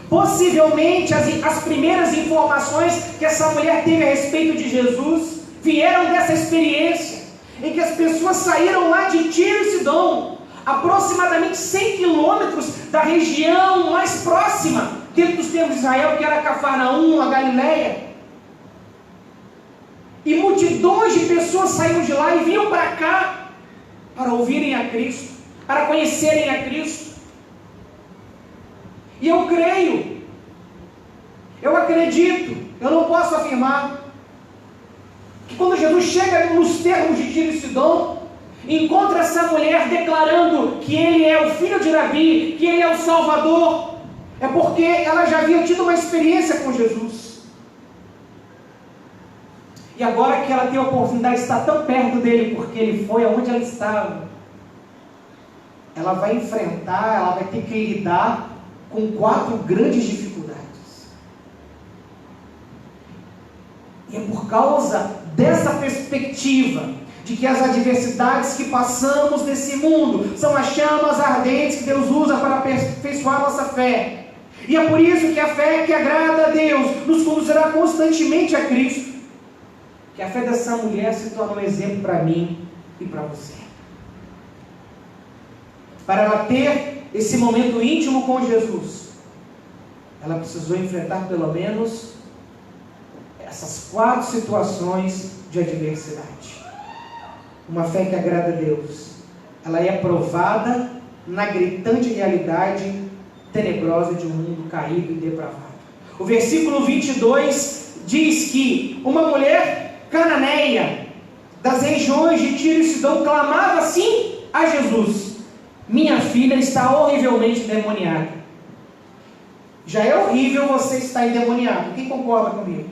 Possivelmente as primeiras informações que essa mulher teve a respeito de Jesus vieram dessa experiência em que as pessoas saíram lá de Tiro e Sidom, aproximadamente 100 quilômetros da região mais próxima dentro dos termos de Israel, que era Cafarnaum, a Galileia. E multidões de pessoas saíram de lá e vinham para cá para ouvirem a Cristo, para conhecerem a Cristo. E eu creio, eu acredito, eu não posso afirmar, que quando Jesus chega nos termos de Tiro e Sidom, encontra essa mulher declarando que ele é o filho de Davi, que ele é o Salvador, é porque ela já havia tido uma experiência com Jesus. E agora que ela tem a oportunidade de estar tão perto dele, porque ele foi aonde ela estava, ela vai enfrentar, ela vai ter que lidar com 4 grandes dificuldades. E é por causa dessa perspectiva de que as adversidades que passamos nesse mundo são as chamas ardentes que Deus usa para aperfeiçoar nossa fé. E é por isso que a fé que agrada a Deus nos conduzirá constantemente a Cristo. Que a fé dessa mulher se torna um exemplo para mim e para você. Para ela ter esse momento íntimo com Jesus, ela precisou enfrentar pelo menos essas 4 situações de adversidade. Uma fé que agrada a Deus, ela é provada na gritante realidade tenebrosa de um mundo caído e depravado. O versículo 22 diz que uma mulher cananeia das regiões de Tiro e Sidom clamava assim a Jesus: minha filha está horrivelmente endemoniada. Já é horrível você estar endemoniado. Quem concorda comigo?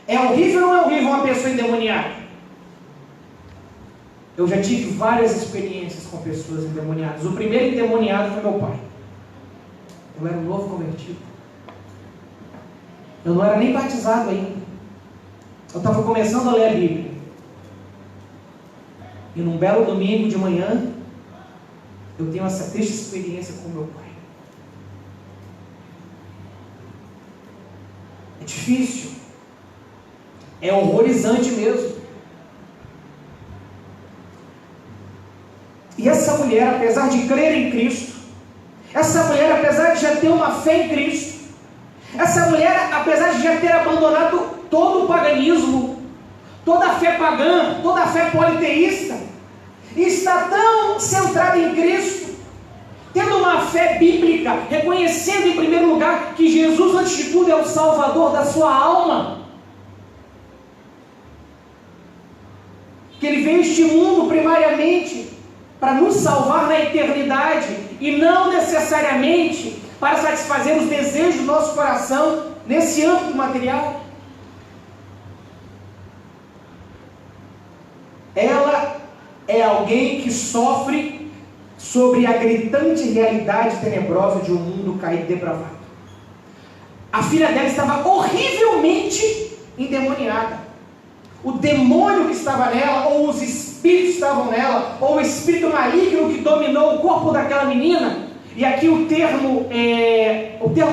É horrível ou não é horrível uma pessoa endemoniada? Eu já tive várias experiências com pessoas endemoniadas. O primeiro endemoniado foi meu pai. Eu era um novo convertido. Eu não era nem batizado ainda. Eu estava começando a ler a Bíblia. E num belo domingo de manhã, eu tenho essa triste experiência com meu pai. É difícil. É horrorizante mesmo. E essa mulher, apesar de crer em Cristo, essa mulher, apesar de já ter uma fé em Cristo, essa mulher, apesar de já ter abandonado todo o paganismo, toda a fé pagã, toda a fé politeísta, e está tão centrada em Cristo, tendo uma fé bíblica, reconhecendo em primeiro lugar que Jesus, antes de tudo, é o Salvador da sua alma, que Ele veio a este mundo primariamente para nos salvar na eternidade, e não necessariamente para satisfazer os desejos do nosso coração nesse âmbito material. Ela é alguém que sofre sobre a gritante realidade tenebrosa de um mundo caído e depravado. A filha dela estava horrivelmente endemoniada. O demônio que estava nela, ou os espíritos que estavam nela, ou o espírito maligno que dominou o corpo daquela menina, e aqui o termo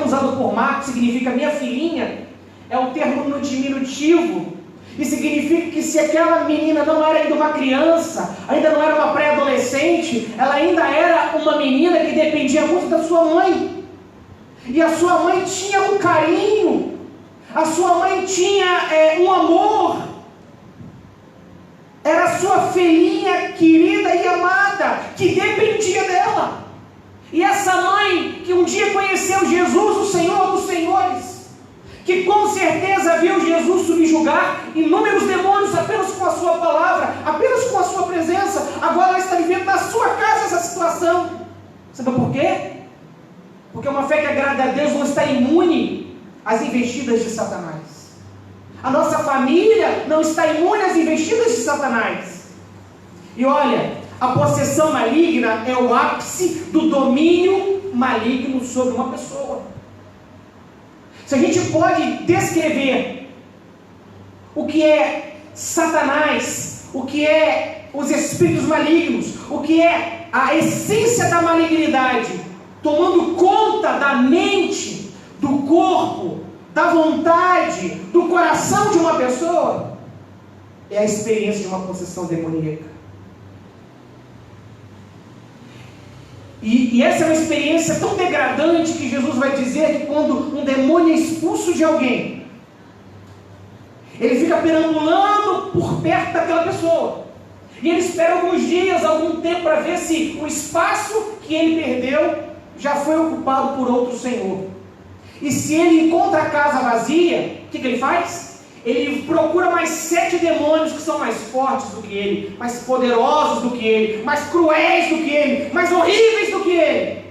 usado por Marcos significa minha filhinha, é o termo no diminutivo, e significa que se aquela menina não era ainda uma criança, ainda não era uma pré-adolescente, ela ainda era uma menina que dependia muito da sua mãe, e a sua mãe tinha um carinho, a sua mãe tinha um amor, era a sua filhinha querida e amada, que dependia dela. E essa mãe, que um dia conheceu Jesus, o Senhor dos Senhores, que com certeza viu Jesus subjugar inúmeros demônios apenas com a sua palavra, apenas com a sua presença, agora ela está vivendo na sua casa essa situação. Sabe por quê? Porque uma fé que agrada a Deus não está imune às investidas de Satanás. A nossa família não está imune às investidas de Satanás. E olha, a possessão maligna é o ápice do domínio maligno sobre uma pessoa. Se a gente pode descrever o que é Satanás, o que é os espíritos malignos, o que é a essência da malignidade, tomando conta da mente, do corpo, da vontade, do coração de uma pessoa, é a experiência de uma possessão demoníaca. E essa é uma experiência tão degradante que Jesus vai dizer que quando um demônio é expulso de alguém, ele fica perambulando por perto daquela pessoa. E ele espera alguns dias, algum tempo, para ver se o espaço que ele perdeu já foi ocupado por outro senhor. E se ele encontra a casa vazia, o que ele faz? Ele procura mais 7 demônios que são mais fortes do que ele, mais poderosos do que ele, mais cruéis do que ele, mais horríveis do que ele,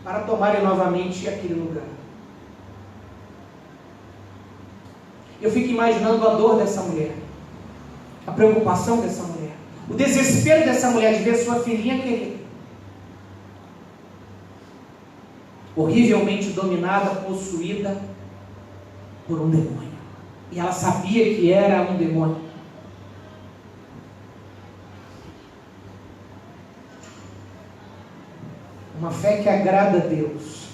para tomarem novamente aquele lugar. Eu fico imaginando a dor dessa mulher, a preocupação dessa mulher, O desespero dessa mulher de ver sua filhinha querer. Horrivelmente dominada, possuída por um demônio. E ela sabia que era um demônio. Uma fé que agrada a Deus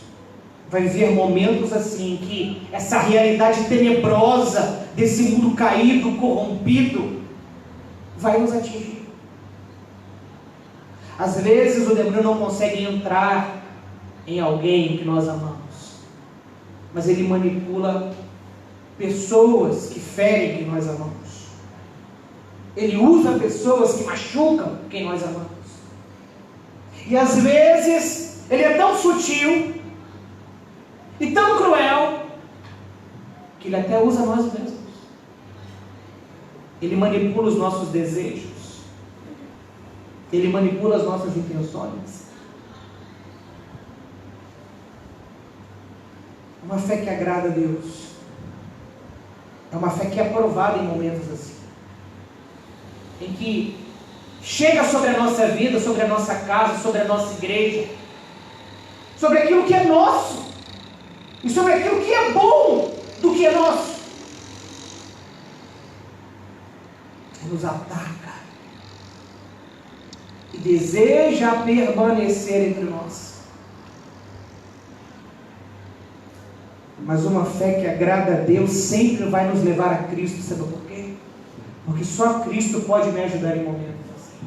vai ver momentos assim que essa realidade tenebrosa desse mundo caído, corrompido, vai nos atingir. Às vezes o demônio não consegue entrar em alguém que nós amamos, mas ele manipula pessoas que ferem quem nós amamos. Ele usa pessoas que machucam quem nós amamos. E às vezes ele é tão sutil e tão cruel que ele até usa nós mesmos. Ele manipula os nossos desejos. Ele manipula as nossas intenções. Uma fé que agrada a Deus é uma fé que é aprovada em momentos assim, em que chega sobre a nossa vida, sobre a nossa casa, sobre a nossa igreja, sobre aquilo que é nosso e sobre aquilo que é bom do que é nosso. Nos ataca e deseja permanecer entre nós. Mas uma fé que agrada a Deus sempre vai nos levar a Cristo. Sabe por quê? Porque só Cristo pode me ajudar em momentos assim.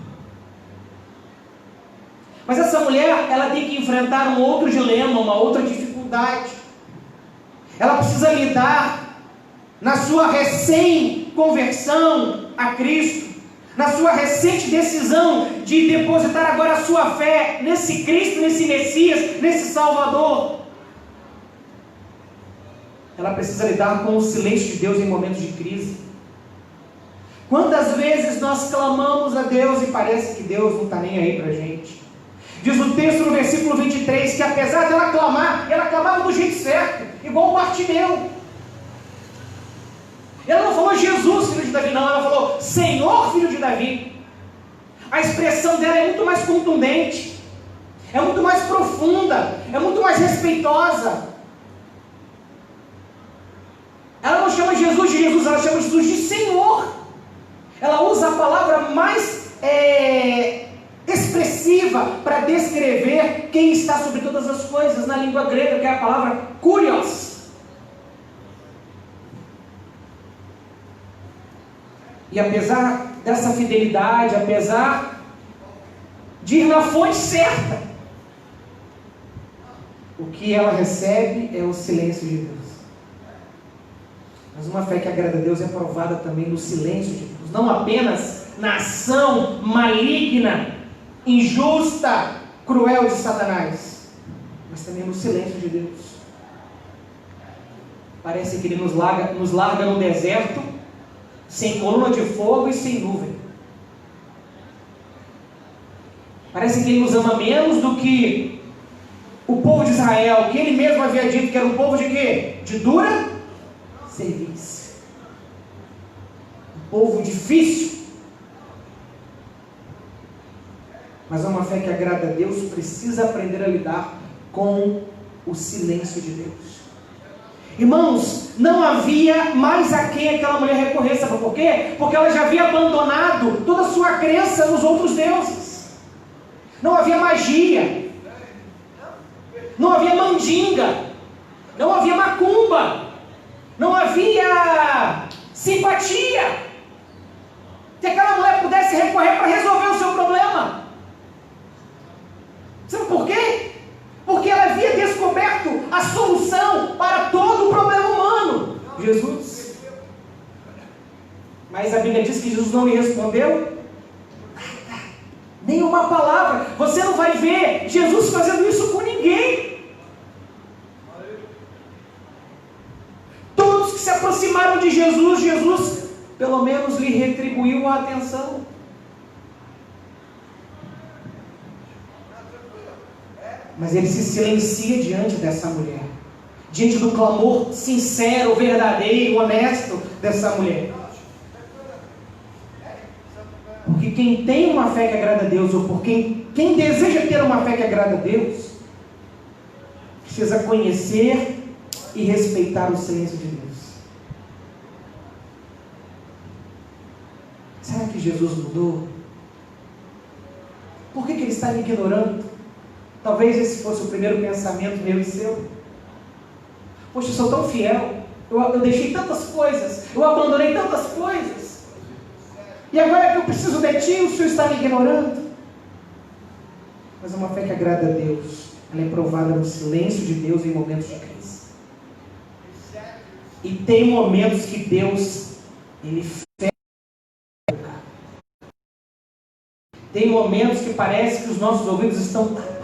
Mas essa mulher, ela tem que enfrentar um outro dilema, uma outra dificuldade. Ela precisa lidar na sua recém-conversão a Cristo, na sua recente decisão de depositar agora a sua fé nesse Cristo, nesse Messias, nesse Salvador. Ela precisa lidar com o silêncio de Deus em momentos de crise. Quantas vezes nós clamamos a Deus e parece que Deus não está nem aí para a gente? Diz o texto no versículo 23 que apesar dela clamar, ela clamava do jeito certo, igual o Bartimeu. Ela não falou Jesus, filho de Davi, não, ela falou Senhor, filho de Davi. A expressão dela é muito mais contundente, é muito mais profunda, é muito mais respeitosa. Ela não chama Jesus de Jesus, ela chama Jesus de Senhor. Ela usa a palavra mais expressiva para descrever quem está sobre todas as coisas na língua grega, que é a palavra kurios. E apesar dessa fidelidade, apesar de ir na fonte certa, o que ela recebe é o silêncio de Deus. Mas uma fé que agrada a Deus é provada também no silêncio de Deus, não apenas na ação maligna, injusta, cruel de Satanás, mas também no silêncio de Deus. Parece que Ele nos larga no deserto, sem coluna de fogo e sem nuvem. Parece que Ele nos ama menos do que o povo de Israel, que Ele mesmo havia dito que era um povo de quê? De dura serviço. Um povo difícil. Mas uma fé que agrada a Deus precisa aprender a lidar com o silêncio de Deus. Irmãos, não havia mais a quem aquela mulher recorrer, sabe por quê? Porque ela já havia abandonado toda a sua crença nos outros deuses. Não havia magia, não havia mandinga, não havia macumba, não havia simpatia que aquela mulher pudesse recorrer para resolver o seu problema. Sabe por quê? Porque ela havia descoberto a solução para todo o problema humano, Jesus. Mas a Bíblia diz que Jesus não lhe respondeu nada, nenhuma palavra. Você não vai ver Jesus fazendo isso com ninguém. Todos que se aproximaram de Jesus, Jesus pelo menos lhe retribuiu a atenção. Mas ele se silencia diante dessa mulher, diante do clamor sincero, verdadeiro, honesto dessa mulher. Porque quem tem uma fé que agrada a Deus, ou por quem deseja ter uma fé que agrada a Deus, precisa conhecer e respeitar o silêncio de Deus. Será que Jesus mudou? Por que ele está me ignorando? Talvez esse fosse o primeiro pensamento meu e seu. Poxa, eu sou tão fiel, eu deixei tantas coisas, eu abandonei tantas coisas, e agora que eu preciso de ti, o Senhor está me ignorando. Mas uma fé que agrada a Deus, ela é provada no silêncio de Deus em momentos de crise. E tem momentos que Deus, ele fecha a boca. Tem momentos que parece que os nossos ouvidos estão tapados.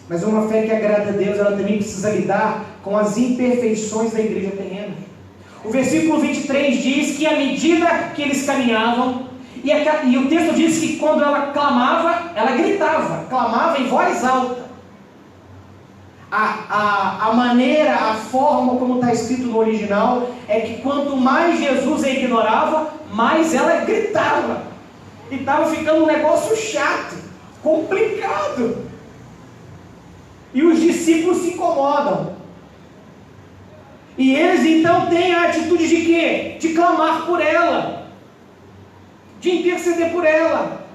Mas uma fé que agrada a Deus, ela também precisa lidar com as imperfeições da igreja terrena. O versículo 23 diz que à medida que eles caminhavam, e o texto diz que quando ela clamava, ela gritava, clamava em voz alta. A maneira, a forma como está escrito no original, é que quanto mais Jesus a ignorava, mais ela gritava. E estava ficando um negócio chato, complicado. E os discípulos se incomodam. E eles então têm a atitude de quê? De clamar por ela, de interceder por ela.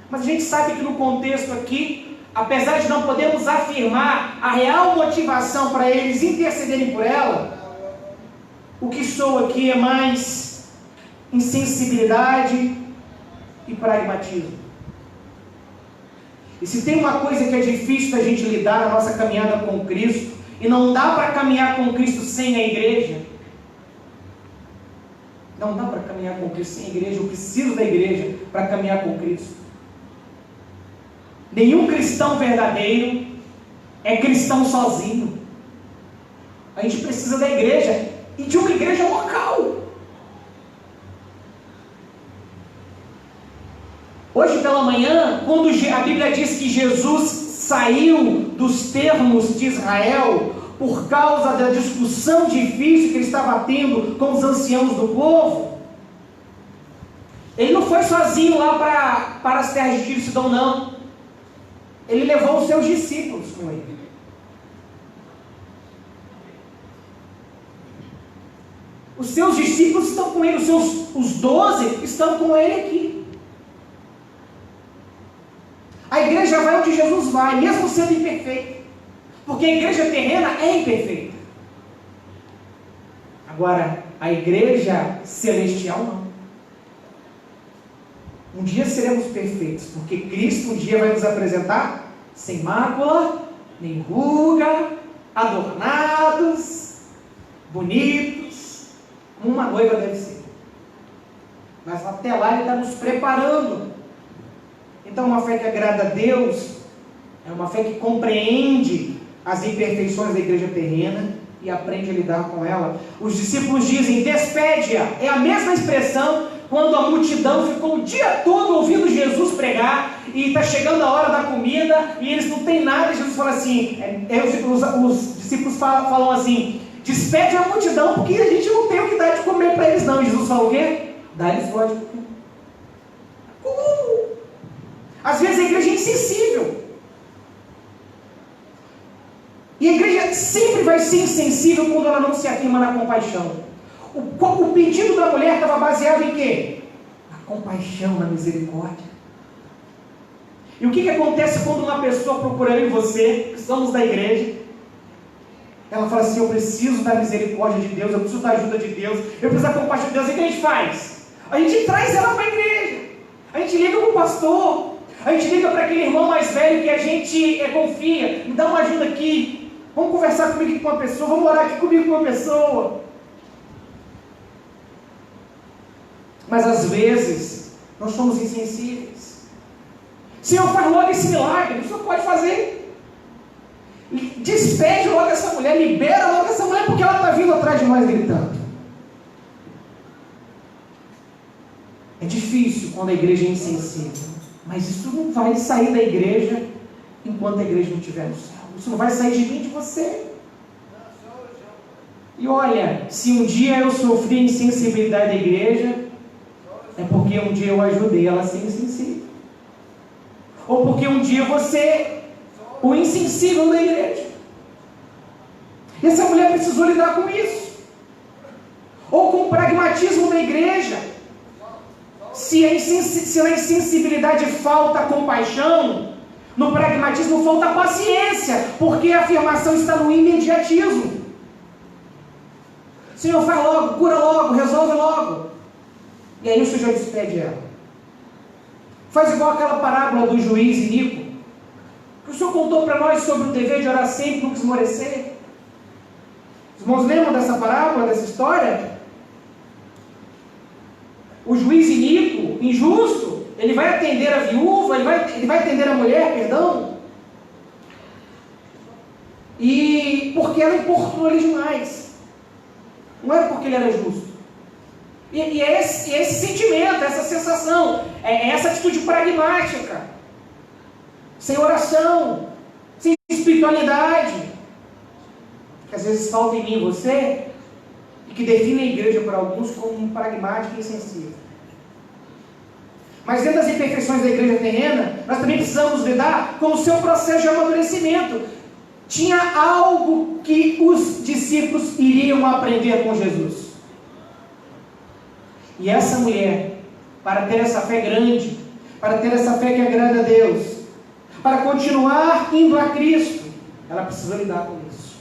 Mas a gente sabe que no contexto aqui, apesar de não podermos afirmar a real motivação para eles intercederem por ela, o que soa aqui é mais insensibilidade e pragmatismo. E se tem uma coisa que é difícil da gente lidar na nossa caminhada com Cristo, e não dá para caminhar com Cristo sem a igreja, não dá para caminhar com Cristo sem a igreja, eu preciso da igreja para caminhar com Cristo. Nenhum cristão verdadeiro é cristão sozinho. A gente precisa da igreja, e de uma igreja local. Hoje pela manhã, quando a Bíblia diz que Jesus saiu dos termos de Israel por causa da discussão difícil que ele estava tendo com os anciãos do povo, ele não foi sozinho lá para as terras de Tiro e Sidom, não. Ele levou os seus discípulos com ele. Os seus discípulos estão com ele, os 12 estão com ele aqui. A igreja vai onde Jesus vai, mesmo sendo imperfeita. Porque a igreja terrena é imperfeita. Agora, a igreja celestial não. Um dia seremos perfeitos, porque Cristo um dia vai nos apresentar sem mácula, nem ruga, adornados, bonitos, como uma noiva deve ser. Mas até lá Ele está nos preparando. Então, uma fé que agrada a Deus é uma fé que compreende as imperfeições da igreja terrena e aprende a lidar com ela. Os discípulos dizem, despede-a. É a mesma expressão quando a multidão ficou o dia todo ouvindo Jesus pregar e está chegando a hora da comida e eles não têm nada, e Jesus fala assim, os discípulos falam assim, despede a multidão porque a gente não tem o que dar de comer para eles não. E Jesus fala o quê? Dá-lhes voz de comer. Às vezes a igreja é insensível. E a igreja sempre vai ser insensível quando ela não se afirma na compaixão. O pedido da mulher estava baseado em quê? Na compaixão, na misericórdia. E o que acontece quando uma pessoa procura eu e você, que somos da igreja, ela fala assim, eu preciso da misericórdia de Deus, eu preciso da ajuda de Deus, eu preciso da compaixão de Deus. E o que a gente faz? A gente traz ela para a igreja. A gente liga para o pastor. A gente liga para aquele irmão mais velho que a gente confia. Me dá uma ajuda aqui. Vamos conversar comigo aqui com uma pessoa. Vamos orar aqui comigo com uma pessoa. Mas às vezes nós somos insensíveis. Senhor, faz logo esse milagre. O Senhor pode fazer. Despede logo essa mulher. Libera logo essa mulher porque ela está vindo atrás de nós gritando. É difícil quando a igreja é insensível. Mas isso não vai sair da igreja enquanto a igreja não estiver no céu. Isso não vai sair de mim, de você. E olha, se um dia eu sofri a insensibilidade da igreja, É porque um dia eu ajudei ela a ser insensível. Ou porque um dia você, o insensível da igreja. E essa mulher precisou lidar com isso. Ou com o pragmatismo da igreja. Se na insensibilidade falta compaixão, no pragmatismo falta paciência, porque a afirmação está no imediatismo. Senhor, faz logo, cura logo, resolve logo. E aí o Senhor já despede ela. Faz igual aquela parábola do juiz iníquo, que o Senhor contou para nós sobre o dever de orar sempre, nunca esmorecer. Os irmãos lembram dessa parábola, dessa história? O juiz iníquo, injusto, ele vai atender a viúva, ele vai atender a mulher, perdão. E porque ela importunou ele demais. Não era porque ele era justo. E é esse sentimento, essa sensação, é essa atitude pragmática, sem oração, sem espiritualidade, que às vezes falta em mim e você, e que define a igreja para alguns como um pragmático e insensível. Mas dentro das imperfeições da igreja terrena, nós também precisamos lidar com o seu processo de amadurecimento. Tinha algo que os discípulos iriam aprender com Jesus. E essa mulher, para ter essa fé grande, para ter essa fé que agrada a Deus, para continuar indo a Cristo, ela precisou lidar com isso.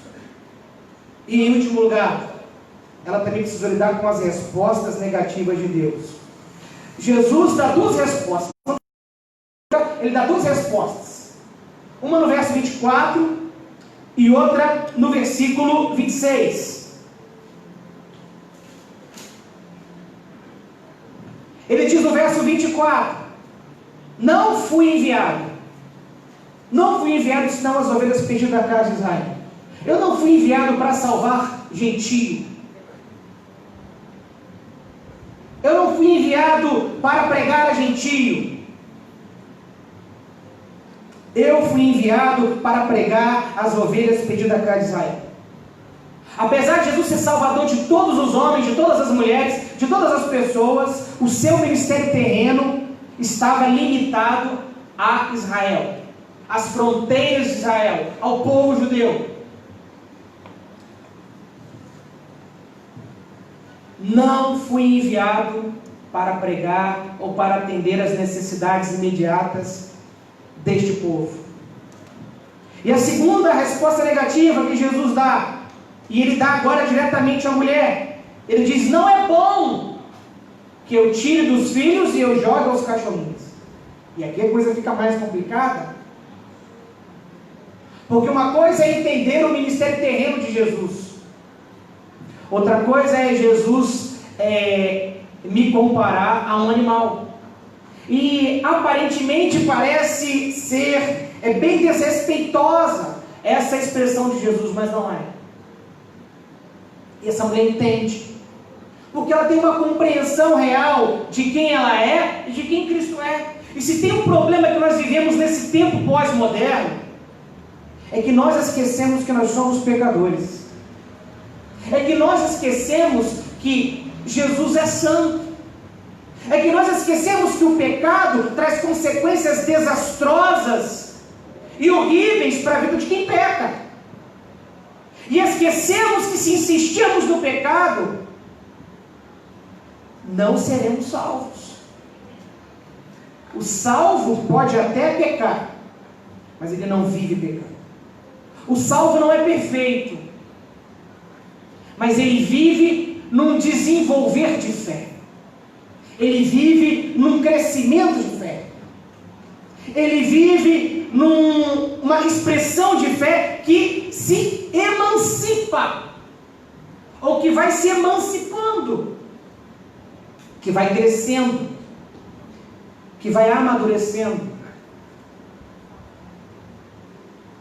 E em último lugar, ela também precisou lidar com as respostas negativas de Deus. Jesus dá duas respostas. Ele dá duas respostas. Uma no verso 24 e outra no versículo 26. Ele diz no verso 24: não fui enviado. Não fui enviado senão as ovelhas perdidas da casa de Israel. Eu não fui enviado para salvar gentio. Eu não fui enviado para pregar a gentio. Eu fui enviado para pregar as ovelhas perdidas da casa de Israel. Apesar de Jesus ser salvador de todos os homens, de todas as mulheres, de todas as pessoas, o seu ministério terreno estava limitado a Israel, às fronteiras de Israel, ao povo judeu. Não fui enviado para pregar ou para atender às necessidades imediatas deste povo. E a segunda resposta negativa que Jesus dá, e ele dá agora diretamente à mulher, ele diz: não é bom que eu tire dos filhos e eu jogue aos cachorrinhos. E aqui a coisa fica mais complicada, porque uma coisa é entender o ministério terreno de Jesus, outra coisa é Jesus me comparar a um animal. E aparentemente parece ser bem desrespeitosa essa expressão de Jesus, mas não é. E essa mulher entende, porque ela tem uma compreensão real de quem ela é e de quem Cristo é. E se tem um problema que nós vivemos nesse tempo pós-moderno, é que nós esquecemos que nós somos pecadores. É que nós esquecemos que Jesus é santo. É que nós esquecemos que o pecado traz consequências desastrosas e horríveis para a vida de quem peca. E esquecemos que se insistirmos no pecado, não seremos salvos. O salvo pode até pecar, mas ele não vive pecando. O salvo não é perfeito, mas ele vive num desenvolver de fé. Ele vive num crescimento de fé. Ele vive numa expressão de fé que se emancipa, ou que vai se emancipando, que vai crescendo, que vai amadurecendo.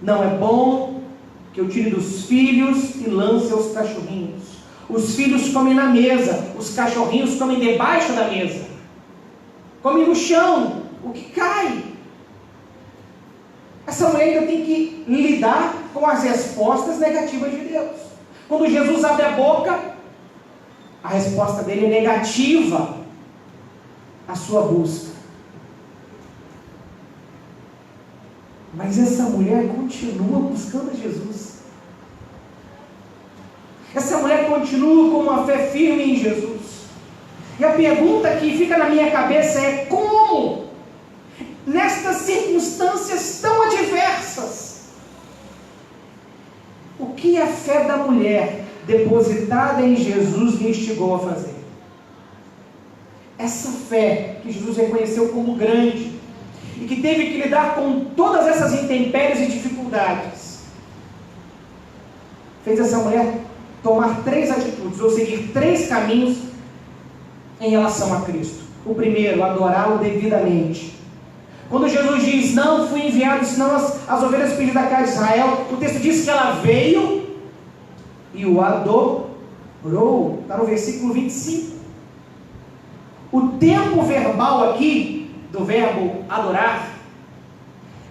Não é bom que eu tire dos filhos e lance aos cachorrinhos. Os filhos comem na mesa, os cachorrinhos comem debaixo da mesa, comem no chão, o que cai. Essa mulher ainda tem que lidar com as respostas negativas de Deus. Quando Jesus abre a boca, a resposta dele é negativa. a sua busca. Mas essa mulher continua buscando Jesus. Essa mulher continua com uma fé firme em Jesus. E a pergunta que fica na minha cabeça é: como, nestas circunstâncias tão adversas, o que a fé da mulher depositada em Jesus me instigou a fazer? Essa fé que Jesus reconheceu como grande e que teve que lidar com todas essas intempéries e dificuldades, fez essa mulher tomar 3 atitudes, ou seguir 3 caminhos em relação a Cristo. O primeiro, adorá-lo devidamente. Quando Jesus diz: não fui enviado senão as ovelhas perdidas da casa de Israel, o texto diz que ela veio e o adorou. Está no versículo 25. O tempo verbal aqui, do verbo adorar,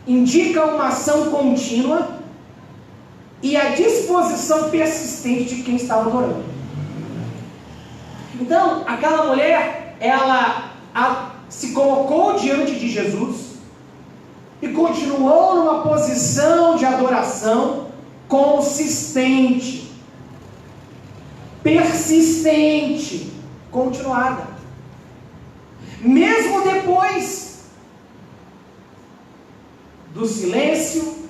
indica uma ação contínua e a disposição persistente de quem estava adorando. Então, aquela mulher, ela se colocou diante de Jesus e continuou numa posição de adoração consistente, persistente, continuada. Mesmo depois do silêncio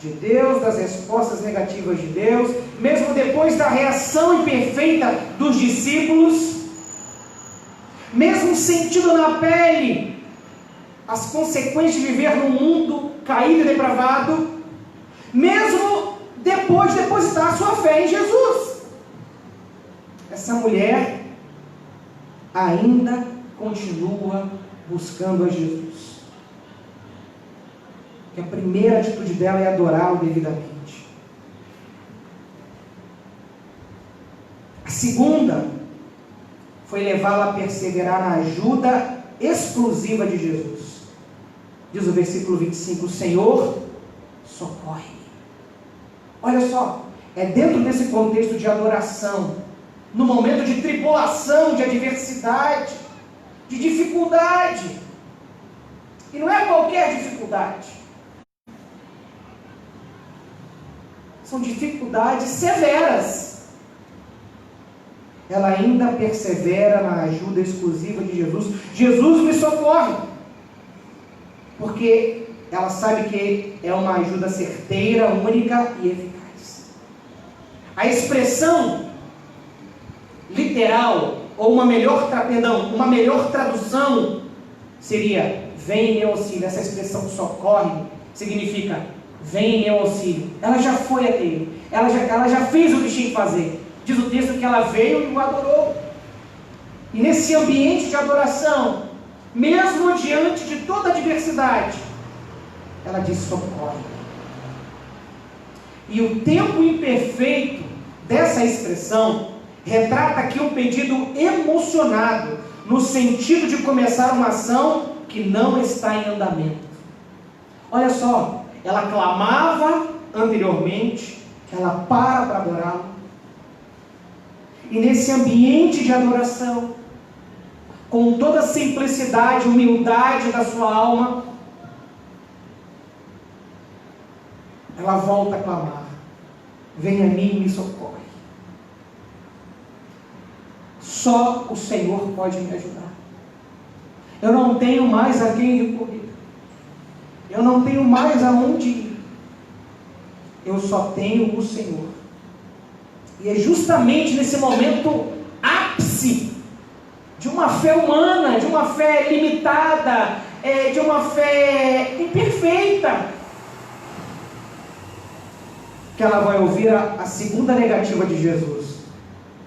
de Deus, das respostas negativas de Deus, mesmo depois da reação imperfeita dos discípulos, mesmo sentindo na pele as consequências de viver num mundo caído e depravado, mesmo depois de depositar sua fé em Jesus, essa mulher ainda continua buscando a Jesus. Que a primeira atitude dela é adorá-lo devidamente. A segunda foi levá-la a perseverar na ajuda exclusiva de Jesus. Diz o versículo 25: o Senhor socorre-me. Olha só, é dentro desse contexto de adoração, no momento de tribulação, de adversidade, de dificuldade, e não é qualquer dificuldade, são dificuldades severas, ela ainda persevera na ajuda exclusiva de Jesus. Jesus me socorre, porque ela sabe que é uma ajuda certeira, única e eficaz. A expressão literal, ou uma melhor tradução seria: vem em meu auxílio. Essa expressão socorre significa: vem em meu auxílio. Ela já foi até ele, ela já fez o que tinha que fazer. Diz o texto que ela veio e o adorou. E nesse ambiente de adoração, mesmo diante de toda a adversidade, ela diz: socorre. E o tempo imperfeito dessa expressão retrata aqui um pedido emocionado, no sentido de começar uma ação que não está em andamento. Olha só, ela clamava anteriormente, ela para adorá-lo, e nesse ambiente de adoração, com toda a simplicidade, humildade da sua alma, ela volta a clamar: venha a mim e me socorre. Só o Senhor pode me ajudar. Eu não tenho mais a quem recorrer. Eu não tenho mais aonde ir. Eu só tenho o Senhor. E é justamente nesse momento ápice de uma fé humana, de uma fé limitada, de uma fé imperfeita, que ela vai ouvir a segunda negativa de Jesus: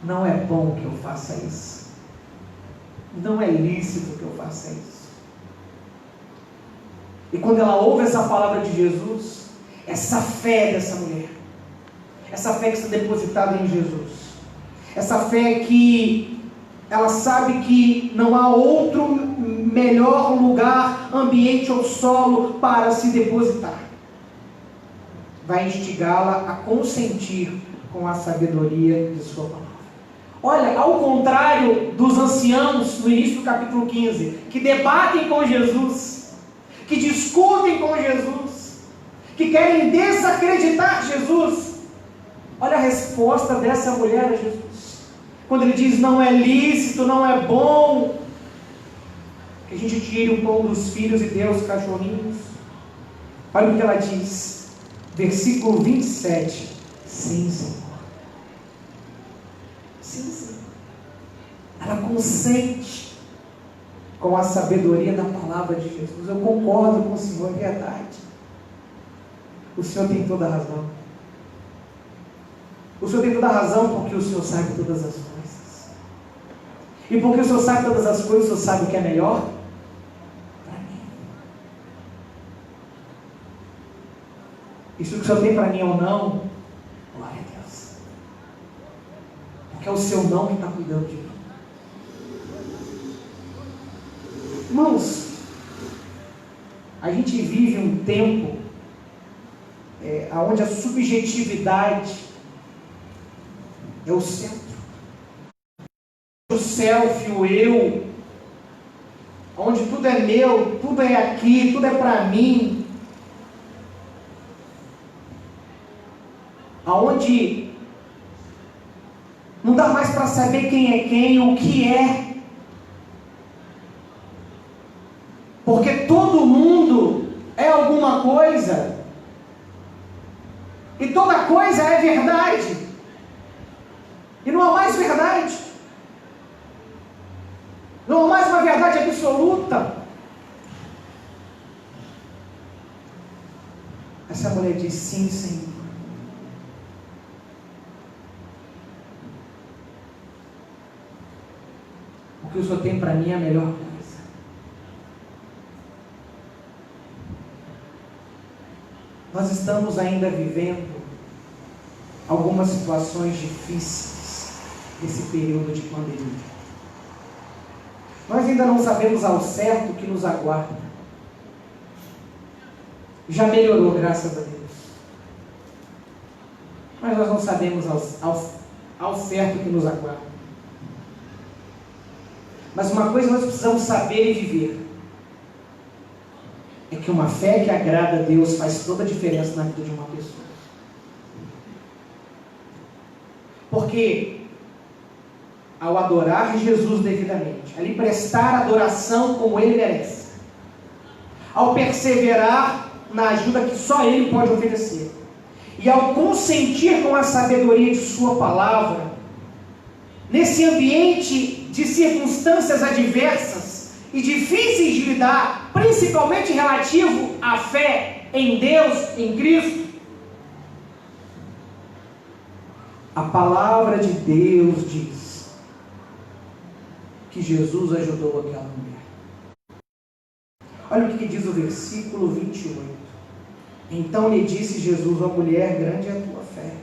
não é bom que eu faça isso. Não é lícito que eu faça isso. E quando ela ouve essa palavra de Jesus, essa fé dessa mulher, essa fé que está depositada em Jesus, essa fé que ela sabe que não há outro melhor lugar, ambiente ou solo para se depositar, vai instigá-la a consentir com a sabedoria de sua palavra. Olha, ao contrário dos anciãos no início do capítulo 15, que debatem com Jesus, que discutem com Jesus, que querem desacreditar Jesus, olha a resposta dessa mulher a Jesus. Quando ele diz: não é lícito, não é bom que a gente tire o pão dos filhos e dê aos cachorrinhos. Olha o que ela diz, versículo 27. Sim, Senhor. Sim, Senhor. Ela consente com a sabedoria da palavra de Jesus. Eu concordo com o Senhor, é verdade. O Senhor tem toda a razão. O Senhor tem toda a razão porque o Senhor sabe todas as coisas. E porque o Senhor sabe todas as coisas, o Senhor sabe o que é melhor para mim. Isso que o Senhor tem para mim ou não, glória a Deus. Porque é o seu não que está cuidando de mim. Irmãos, a gente vive um tempo onde a subjetividade é o centro. O self, o eu, onde tudo é meu, tudo é aqui, tudo é para mim. Aonde não dá mais para saber quem é quem, o que é. Porque todo mundo é alguma coisa. E toda coisa é verdade. E não há mais verdade. Não há mais uma verdade absoluta. Essa mulher diz: sim, Senhor. O que o Senhor tem para mim é a melhor coisa. Nós estamos ainda vivendo algumas situações difíceis nesse período de pandemia. Nós ainda não sabemos ao certo o que nos aguarda. Já melhorou, graças a Deus. Mas nós não sabemos ao certo o que nos aguarda. Mas uma coisa nós precisamos saber e viver: é que uma fé que agrada a Deus faz toda a diferença na vida de uma pessoa. Porque ao adorar Jesus devidamente, a lhe prestar adoração como Ele merece, ao perseverar na ajuda que só Ele pode oferecer, e ao consentir com a sabedoria de Sua palavra, nesse ambiente de circunstâncias adversas e difíceis de lidar, principalmente relativo à fé em Deus, em Cristo, a palavra de Deus diz que Jesus ajudou aquela mulher. Olha o que diz o versículo 28. Então lhe disse Jesus: ó mulher, grande é a tua fé.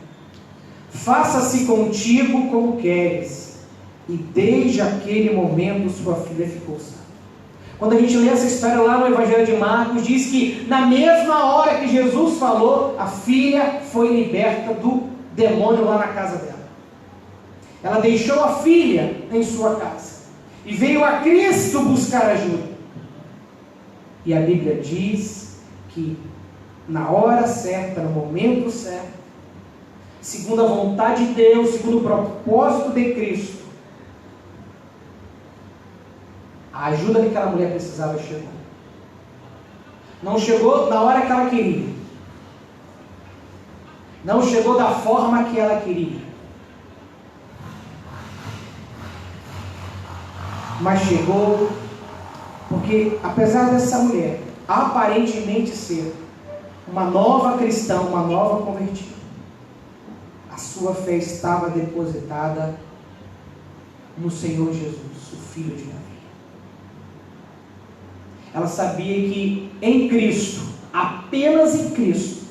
Faça-se contigo como queres. E desde aquele momento sua filha ficou sã. Quando a gente lê essa história lá no Evangelho de Marcos, diz que na mesma hora que Jesus falou, a filha foi liberta do demônio lá na casa dela. Ela deixou a filha em sua casa e veio a Cristo buscar ajuda. E a Bíblia diz que na hora certa, no momento certo, segundo a vontade de Deus, segundo o propósito de Cristo, a ajuda que aquela mulher precisava chegou. Não chegou na hora que ela queria. Não chegou da forma que ela queria. Mas chegou porque, apesar dessa mulher aparentemente ser uma nova cristã, uma nova convertida, a sua fé estava depositada no Senhor Jesus, o Filho de Davi. Ela sabia que em Cristo, apenas em Cristo,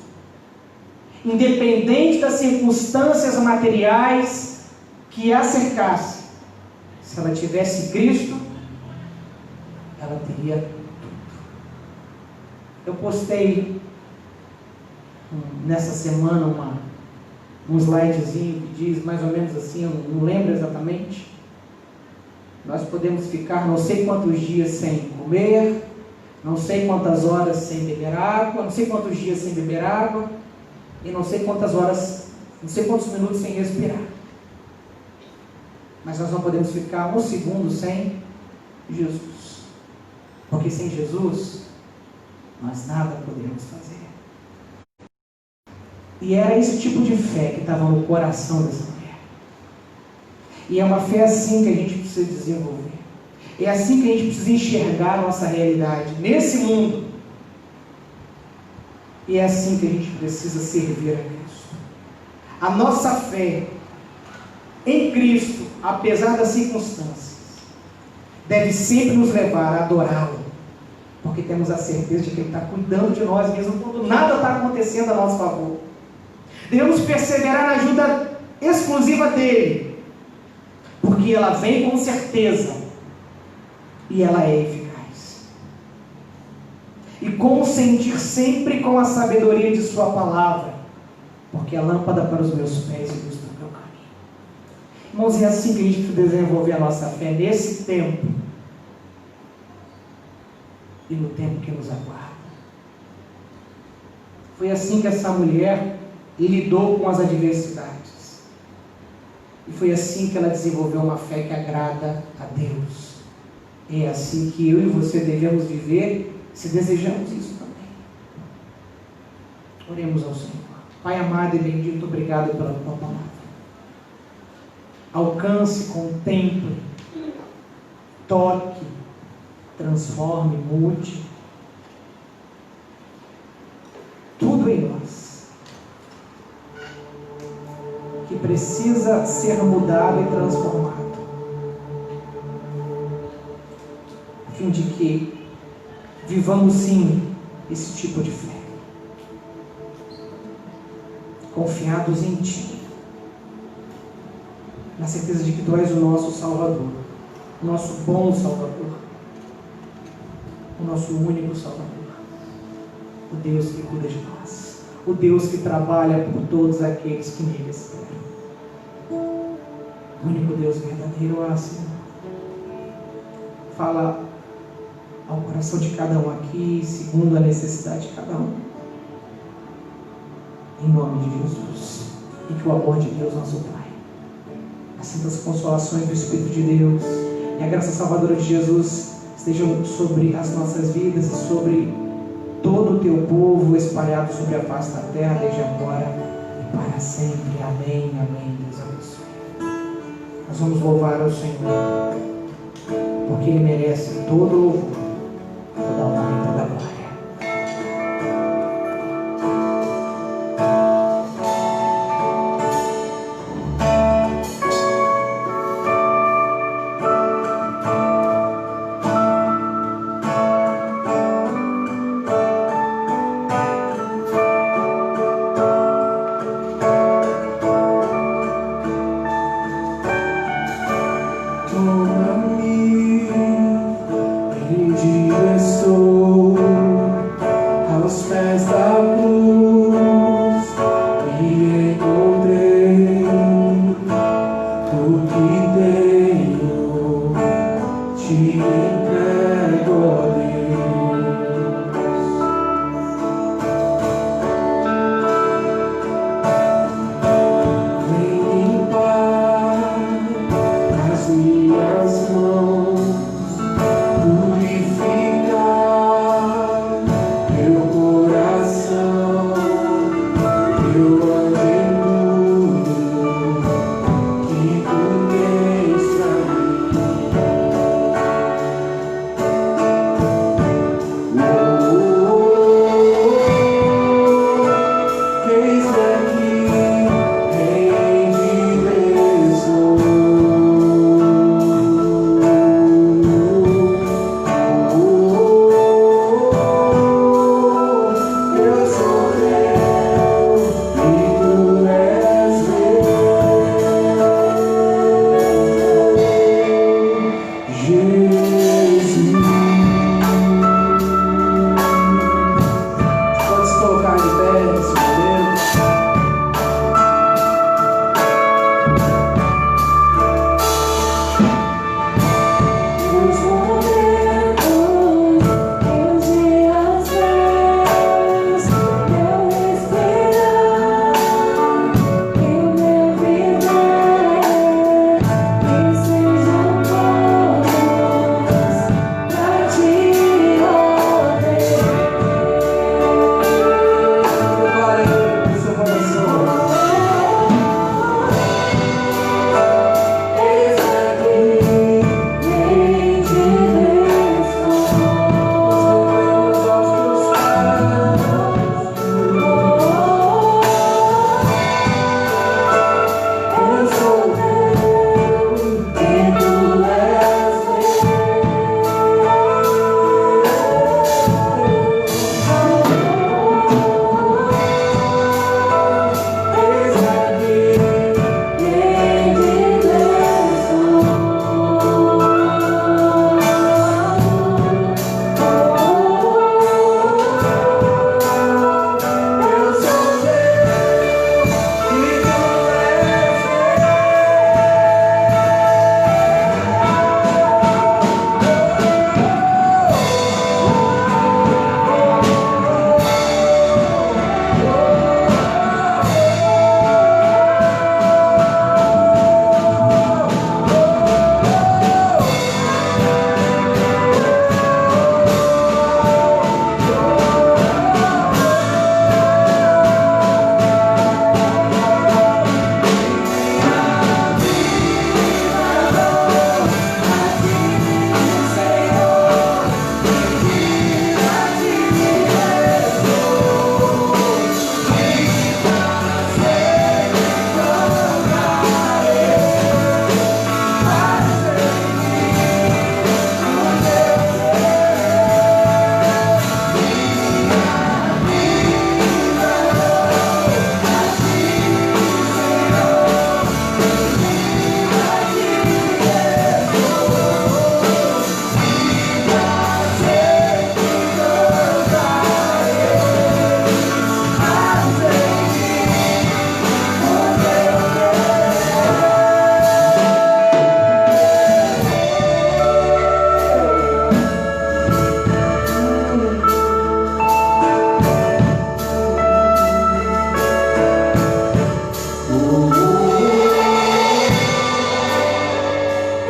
independente das circunstâncias materiais que a cercassem, se ela tivesse Cristo, ela teria tudo. Eu postei nessa semana um slidezinho que diz mais ou menos assim, eu não lembro exatamente. Nós podemos ficar não sei quantos dias sem comer, não sei quantas horas sem beber água, não sei quantos dias sem beber água, e não sei quantas horas, não sei quantos minutos sem respirar. Mas nós não podemos ficar um segundo sem Jesus. Porque sem Jesus, nós nada podemos fazer. E era esse tipo de fé que estava no coração dessa mulher. E é uma fé assim que a gente precisa desenvolver. É assim que a gente precisa enxergar a nossa realidade nesse mundo. E é assim que a gente precisa servir a Cristo. A nossa fé em Cristo, apesar das circunstâncias, deve sempre nos levar a adorá-lo, porque temos a certeza de que Ele está cuidando de nós mesmo quando nada está acontecendo a nosso favor. Devemos perseverar na ajuda exclusiva dEle, porque ela vem com certeza e ela é eficaz. E como sentir sempre com a sabedoria de Sua palavra, porque é lâmpada para os meus pés e luz para o meu caminho. Irmãos, é assim que a gente precisa desenvolver a nossa fé nesse tempo e no tempo que nos aguarda. Foi assim que essa mulher lidou com as adversidades. E foi assim que ela desenvolveu uma fé que agrada a Deus. É assim que eu e você devemos viver, se desejamos isso também. Oremos ao Senhor. Pai amado e bendito, obrigado pela Tua palavra. Alcance, contemple, toque, transforme, mude. Tudo em nós que precisa ser mudado e transformado, a fim de que vivamos sim esse tipo de fé, confiados em Ti, na certeza de que Tu és o nosso Salvador, o nosso bom Salvador, o nosso único Salvador, o Deus que cuida de nós, o Deus que trabalha por todos aqueles que nele esperam, o único Deus verdadeiro. Senhor, fala ao coração de cada um aqui, segundo a necessidade de cada um, em nome de Jesus, e que o amor de Deus, nosso Pai, as santas consolações do Espírito de Deus e a graça salvadora de Jesus estejam sobre as nossas vidas e sobre todo o Teu povo espalhado sobre a face da terra, desde agora e para sempre. Amém, amém. Deus abençoe. Nós vamos louvar ao Senhor, porque Ele merece todo o louvor, toda a honra e toda a glória.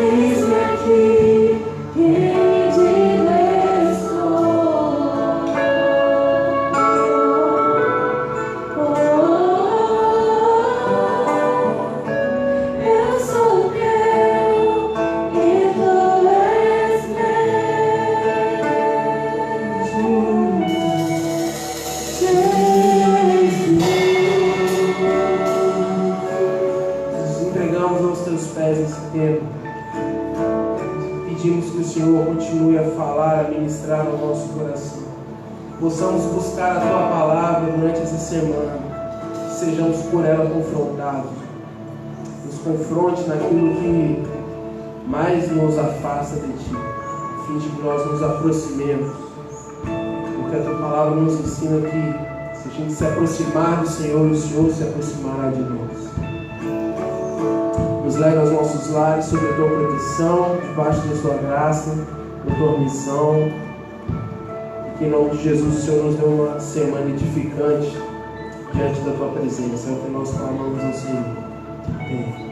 Eis-me aqui, rendido estou. Eu sou teu e tu és Nos entregamos aos teus pés nesse tempo. Pedimos que o Senhor continue a falar, a ministrar no nosso coração. Possamos buscar a tua palavra durante essa semana. Que sejamos por ela confrontados. Nos confronte naquilo que mais nos afasta de ti, a fim de que nós nos aproximemos. Porque a tua palavra nos ensina que se a gente se aproximar do Senhor, o Senhor se aproximará de nós. Nos leve aos nossos lares sob a tua proteção, debaixo da tua graça, da tua missão. Que em nome de Jesus o Senhor nos dê uma semana edificante diante da tua presença. É o que nós clamamos ao Senhor. Amém.